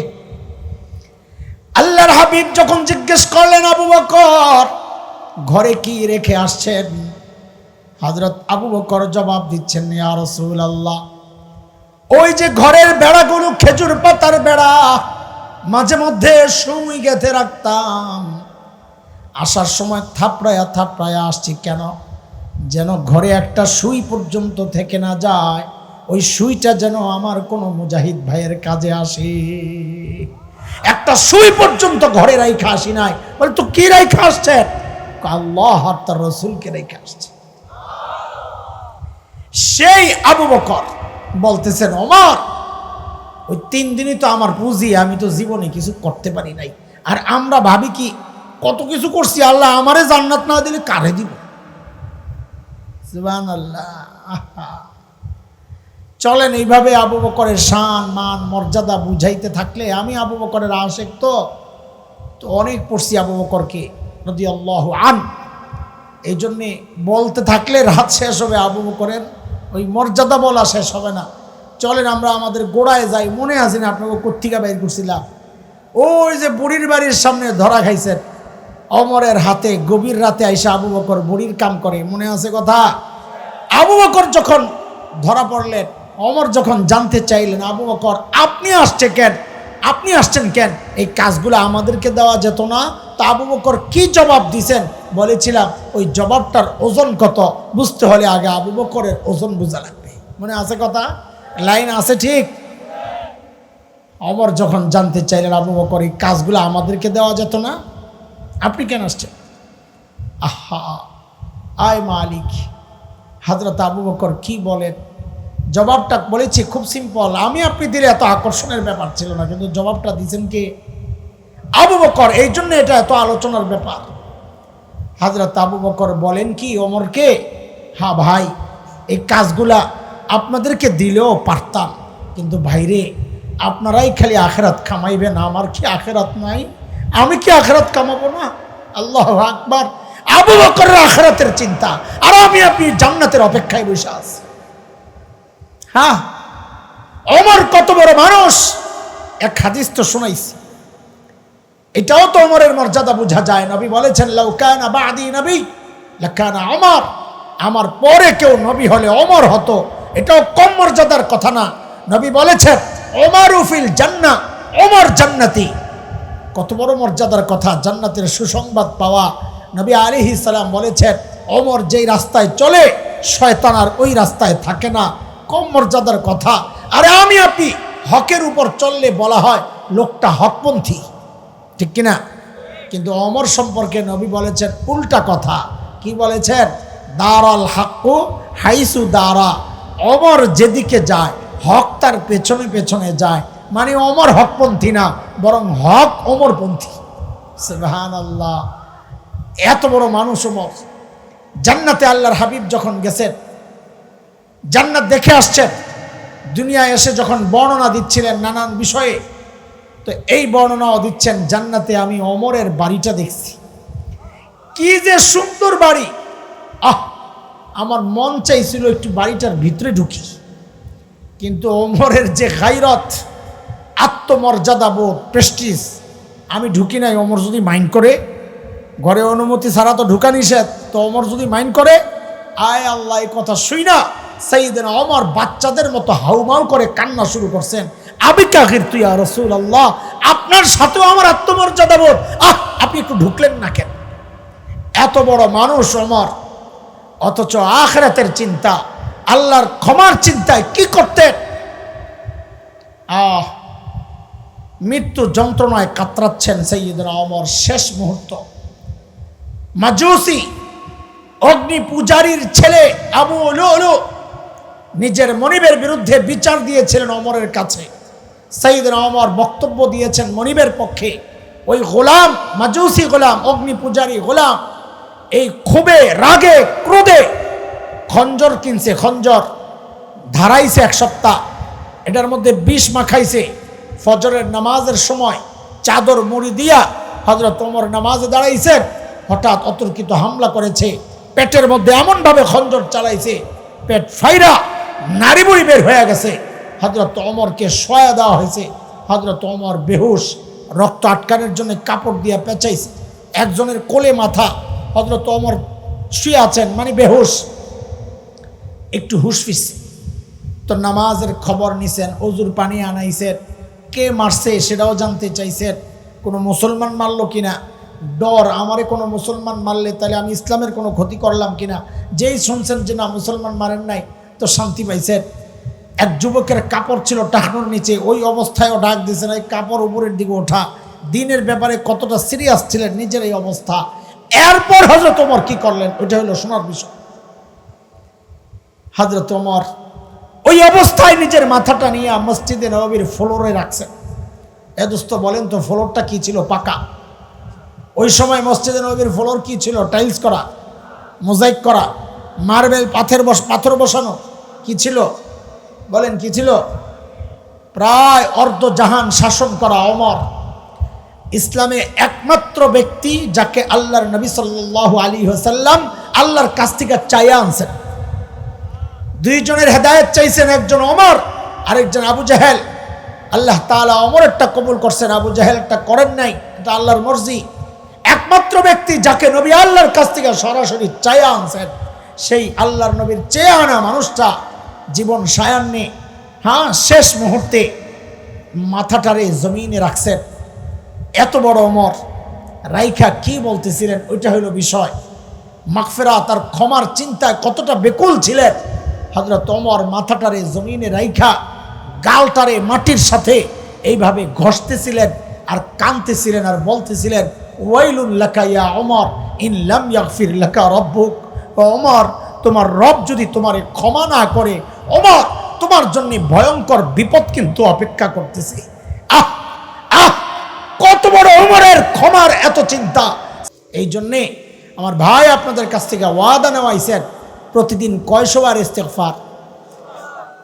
S1: আল্লাহর হাবিব যখন জিজ্ঞেস করলেন, আবু বকর ঘরে কি রেখে আসছেন, হযরত আবু বকর জবাব দিচ্ছেন, ইয়া রাসূলুল্লাহ ওই যে ঘরের বেড়াগুলো খেজুর পাতার বেড়া, মাঝে মধ্যে সুই গেঁথে রাখতাম, আসার সময় থাপড়ায়া থাপড়ায়া আসছি, কেন? যেন ঘরে একটা সুই পর্যন্ত থেকে না যায়, ওই সুইটা যেন আমার কোনো মুজাহিদ ভাইয়ের কাজে আসে। একটা সুই পর্যন্ত ঘরে রাইখা আসি নাই। বলে তো কি রাইখা আসছে? আল্লাহ আর তার রসুলকে রেখে আসছে। সেই আবু বকর বলতেছেন, ওমর ওই 3 দিনই তো আমার পুঁজি, আমি তো জীবনে কিছু করতে পারি নাই, আর আমরা ভাবি কি কত কিছু করছি, আল্লাহ আমারে জান্নাত না দিলে কারে দিব? সুবহানাল্লাহ। চলেন এইভাবে আবু বকরের শান মান মর্যাদা বুঝাইতে থাকলে আমি আবু বকরের আশেক তো অনেক পড়ছি আবু বকরকে রাদিয়াল্লাহু আনহু। এই জন্যে বলতে থাকলে রাত শেষ হবে, আবু বকরের ওই মর্যাদা বলা শেষ হবে না। চলেন আমরা আমাদের গোড়ায় যাই। মনে আছে না আপনাকে কোত্থেকে বাইর করছিলাম? ওই যে বুড়ির বাড়ির সামনে ধরা খাইছেন, ওমরের হাতে গভীর রাতে আইসা আবু বকর বুড়ির কাম করে, মনে আছে কথা? আবু বকর যখন ধরা পড়লেন, ওমর যখন জানতে চাইলেন আবু বকর আপনি আসছেন কেন, এই কাজগুলো আমাদেরকে দেওয়া যেত না? তা আবু বকর কি জবাব দিছেন? বলেছিলাম ওই জবাবটার ওজন কত বুঝতে হলে আগে আবু বকরের ওজন বোঝা লাগবে। মনে আছে কথা? লাইন আছে ঠিক? ওমর যখন জানতে চাইলেন আবু বকর এই কাজগুলো আমাদেরকে দেওয়া যেত না, আপনি কেন আসছেন? আহা আয় মালিক। হযরত আবু বকর কি বলেন? জবাবটা বলেছি খুব সিম্পল, আমি আপনি দিলে এত আকর্ষণের ব্যাপার ছিল না, কিন্তু জবাবটা দিয়েছেন কে? আবু বকর। এই জন্য এটা এত আলোচনার ব্যাপার। হযরত আবু বকর বলেন কি ওমরকে, হ্যাঁ ভাই এই কাজগুলা আপনাদেরকে দিলেও পারতাম, কিন্তু ভাইরে আপনারাই খালি আখেরাত কামাইবেন, আমার কি আখেরাত নাই? আমি কি আখেরাত কামাবো না? আল্লাহু আকবার। আবু বকরের আখেরাতের চিন্তা, আর আমি আপনি জান্নাতের অপেক্ষায় বসে আছি। হ্যাঁ, ওমর কত বড় মানুষ, এক হাদিস তো শোনাইছি, এটাও তো ওমরের মর্যাদা বোঝা যায়। নবী বলেছেন লাউ কানা বাদি নবী লাকানা ওমর, আমার পরে কেউ নবী হলে ওমর হতো। এটাও কম মর্যাদার কথা না। নবী বলেছেন ওমরু ফিল জান্নাহ, ওমর জান্নাতি। কত বড় মর্যাদার কথা, জান্নাতের সুসংবাদ পাওয়া। নবী আলাইহিস সালাম বলেছেন ওমর যেই রাস্তায় চলে শয়তান আর ওই রাস্তায় থাকে না। কম মর্যাদার কথা। আরে আমি আপনি হকের উপর চললে বলা হয় লোকটা হকপন্থী, ঠিক কিনা? কিন্তু ওমর সম্পর্কে নবী বলেছেন উল্টা কথা। কি বলেছেন? দারাল হাক্কু হাইসু দারা, ওমর যেদিকে যায় হক তার পেছনে পেছনে যায়। মানে ওমর হকপন্থী না, বরং হক ওমরপন্থী। সুবহানাল্লাহ, এত বড় মানুষ ওমর। জান্নাতে আল্লাহর হাবিব যখন গেছেন, জান্নাত দেখে আসছেন, দুনিয়ায় এসে যখন বর্ণনা দিচ্ছিলেন নানান বিষয়ে, তো এই বর্ণনাও দিচ্ছেন জান্নাতে আমি ওমরের বাড়িটা দেখছি, কি যে সুন্দর বাড়ি। আমার মন চাইছিল একটু বাড়িটার ভিতরে ঢুকি, কিন্তু ওমরের যে গায়রত, আত্মমর্যাদা বোধ, প্রেস্টিজ, আমি ঢুকি নাই। ওমর যদি মাইন্ড করে, ঘরে অনুমতি ছাড়া তো ঢুকা নিষেধ, তো ওমর যদি মাইন্ড করে, আয় আল্লাহ, এই কথা শুই না সাইয়েদনা ওমর বাচ্চাদের মতো হাউমাউ করে কান্না শুরু করছেন। আবিকা গিরতু ইয়া রাসূলুল্লাহ, আপনার সাথেও আমার আত্মমর্যাদা বোধ, আপনি একটু ঢুকলেন না কেন? এত বড় মানুষ ওমর, অথচ আখিরাতের চিন্তা, আল্লাহর ক্ষমার চিন্তায় কি করতেন? মৃত্যু যন্ত্রণায় কাতরাচ্ছেন সাইয়েদনা ওমর। শেষ মুহূর্ত, মাজুসি অগ্নি পূজারীর ছেলে আবু লুলু নিজের মনিবের বিরুদ্ধে বিচার দিয়েছিলেন ওমরের কাছে। সাইয়েদনা ওমর বক্তব্য দিয়েছেন মনিবের পক্ষে। ওই গোলাম, মাজুসি গোলাম, অগ্নি পূজারী গোলাম, এই ক্ষোভে রাগে ক্রোধে খঞ্জর কিনছে, খঞ্জর ধারাইছে এক সপ্তাহ, এটার মধ্যে বিষ মাখাইছে। ফজরের নামাজের সময় চাদর মুড়ি দিয়া হযরত ওমর নামাজে দাঁড়াইছেন, হঠাৎ অতর্কিত হামলা করেছে, পেটের মধ্যে এমনভাবে খঞ্জর চালাইছে, পেট ফাইরা নাড়ি বুড়ি বের হয়ে গেছে। হযরত ওমরকে শোয়া দেওয়া হয়েছে। হযরত ওমর বেহুশ, রক্ত আটকানোর জন্য কাপড় দিয়ে পেঁচাইছে, একজনের কোলে মাথা। হযরত ওমর শুয়ে আছেন, মানে বেহুশ, একটু হুশ ফিরছে। তো নামাজের খবর নিছেন, অজুর পানি আনাইছেন, কে মারছে সেটাও জানতে চাইছেন, কোনো মুসলমান মারলো কিনা। ডর, আমারে কোনো মুসলমান মারলে তাহলে আমি ইসলামের কোনো ক্ষতি করলাম কিনা। যেই শুনছেন যে না মুসলমান মারেন নাই, তো শান্তি পাইছেন। এক যুবকের কাপড় ছিল টাকনোর নিচে, ওই অবস্থায়ও ডাক দিয়েছেন এই কাপড় উপরের দিকে ওঠা। দিনের ব্যাপারে কতটা সিরিয়াস ছিলেন, নিজের এই অবস্থা। এরপর হযরত ওমর কি করলেন, ওইটা হলো শোনার বিষয়। হযরত ওমর ওই অবস্থায় নিজের মাথাটা নিয়ে মসজিদে নববীর ফ্লোরে রাখছেন। এ দোস্ত বলেন তো ফ্লোরটা কি ছিল? পাকা। ওই সময় মসজিদে নববীর ফ্লোর কি ছিল? টাইলস করা, মোজাইক করা, মার্বেল পাথর বসানো, কি ছিল? বলেন কি ছিল? প্রায় অর্ধজাহান শাসন করা ওমর ইসলামে একমাত্র ব্যক্তি যাকে আল্লাহর নবী সাল্লাল্লাহু আলাইহি ওয়াসাল্লাম আল্লাহর কাছ থেকে চাইয়া আনছেন। দুইজনের হেদায়েত চাইছেন, একজন ওমর আরেকজন আবু জাহেল। আল্লাহ তাআলা ওমরেরটা কবুল করছেন, আবু জাহেলটা করেন নাই, এটা আল্লাহর মর্জি। একমাত্র ব্যক্তি যাকে নবী আল্লাহর কাছ থেকে সরাসরি চাইয়া আনছেন, সেই আল্লাহর নবীর চেয়ে আনা মানুষটা জীবন সায়ান্নে শেষ মুহূর্তে মাথাটারে জমিনে রাখছেন। এত বড় ওমর রাইখা কি বলতেছিলেন ওইটা হলো বিষয়। মাগফিরাত আর ক্ষমার চিন্তায় কতটা বেকুল ছিলেন হযরত ওমর। মাথাটারে জমিনে রাইখা গালটারে মাটির সাথে এইভাবে ঘষতেছিলেন আর কাঁদতেছিলেন আর বলতেছিলেন, ওয়াইলুন লাকা ইয়া ওমর ইন লাম ইয়াগফির লাকা রাব্বুক। ওমর, তোমার রব যদি তোমারে ক্ষমা না করে, ওমর তোমার জন্য ভয়ঙ্কর বিপদ কিন্তু অপেক্ষা করতেছে। আহ আহ কত বড় ওমরের ক্ষমার এত চিন্তা। এই জন্যে আমার ভাই আপনাদের কাছ থেকে ওয়াদা নেওয়াইছেন, প্রতিদিন কয়শবার ইস্তেগফার?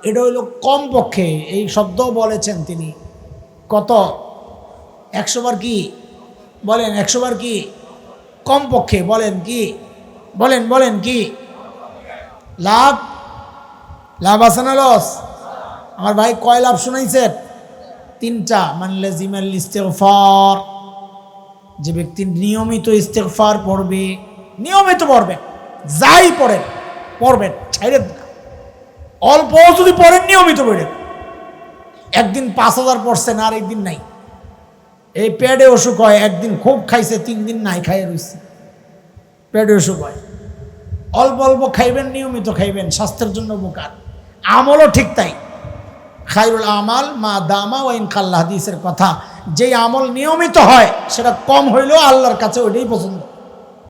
S1: এটা হইল কমপক্ষে, এই শব্দ বলেছেন তিনি, কত? 100 বার কি বলেন? 100 বার কি কমপক্ষে? বলেন কি? বলেন বলেন কি? লাভ লাভ আছে না লস? আমার ভাই কয় লাভ শুনাইছেন? 3টা। মানলে জিমাল ইস্তেগফার, যে ব্যক্তি নিয়মিত ইস্তেগফার পড়বে, নিয়মিত পড়বেন, যাই পড়েন পড়বেন, ছাইরেন না। অল্প যদি পড়েন নিয়মিত পড়েন। একদিন 5000 পড়ছেন আর একদিন নাই, এই পেটে অসুখ হয়। একদিন খুব খাইছে, 3 দিন নাই খাইয়ে রয়েছে, পেটে অসুখ হয়। অল্প অল্প খাইবেন, নিয়মিত খাইবেন, স্বাস্থ্যের জন্য উপকার। আমলও ঠিক তাই, খায়রুল আমাল মা দামা ওয়া ইন কাল্লা, হাদিসের কথা। যেই আমল নিয়মিত হয় সেটা কম হইলেও আল্লাহর কাছে ওইটাই পছন্দ।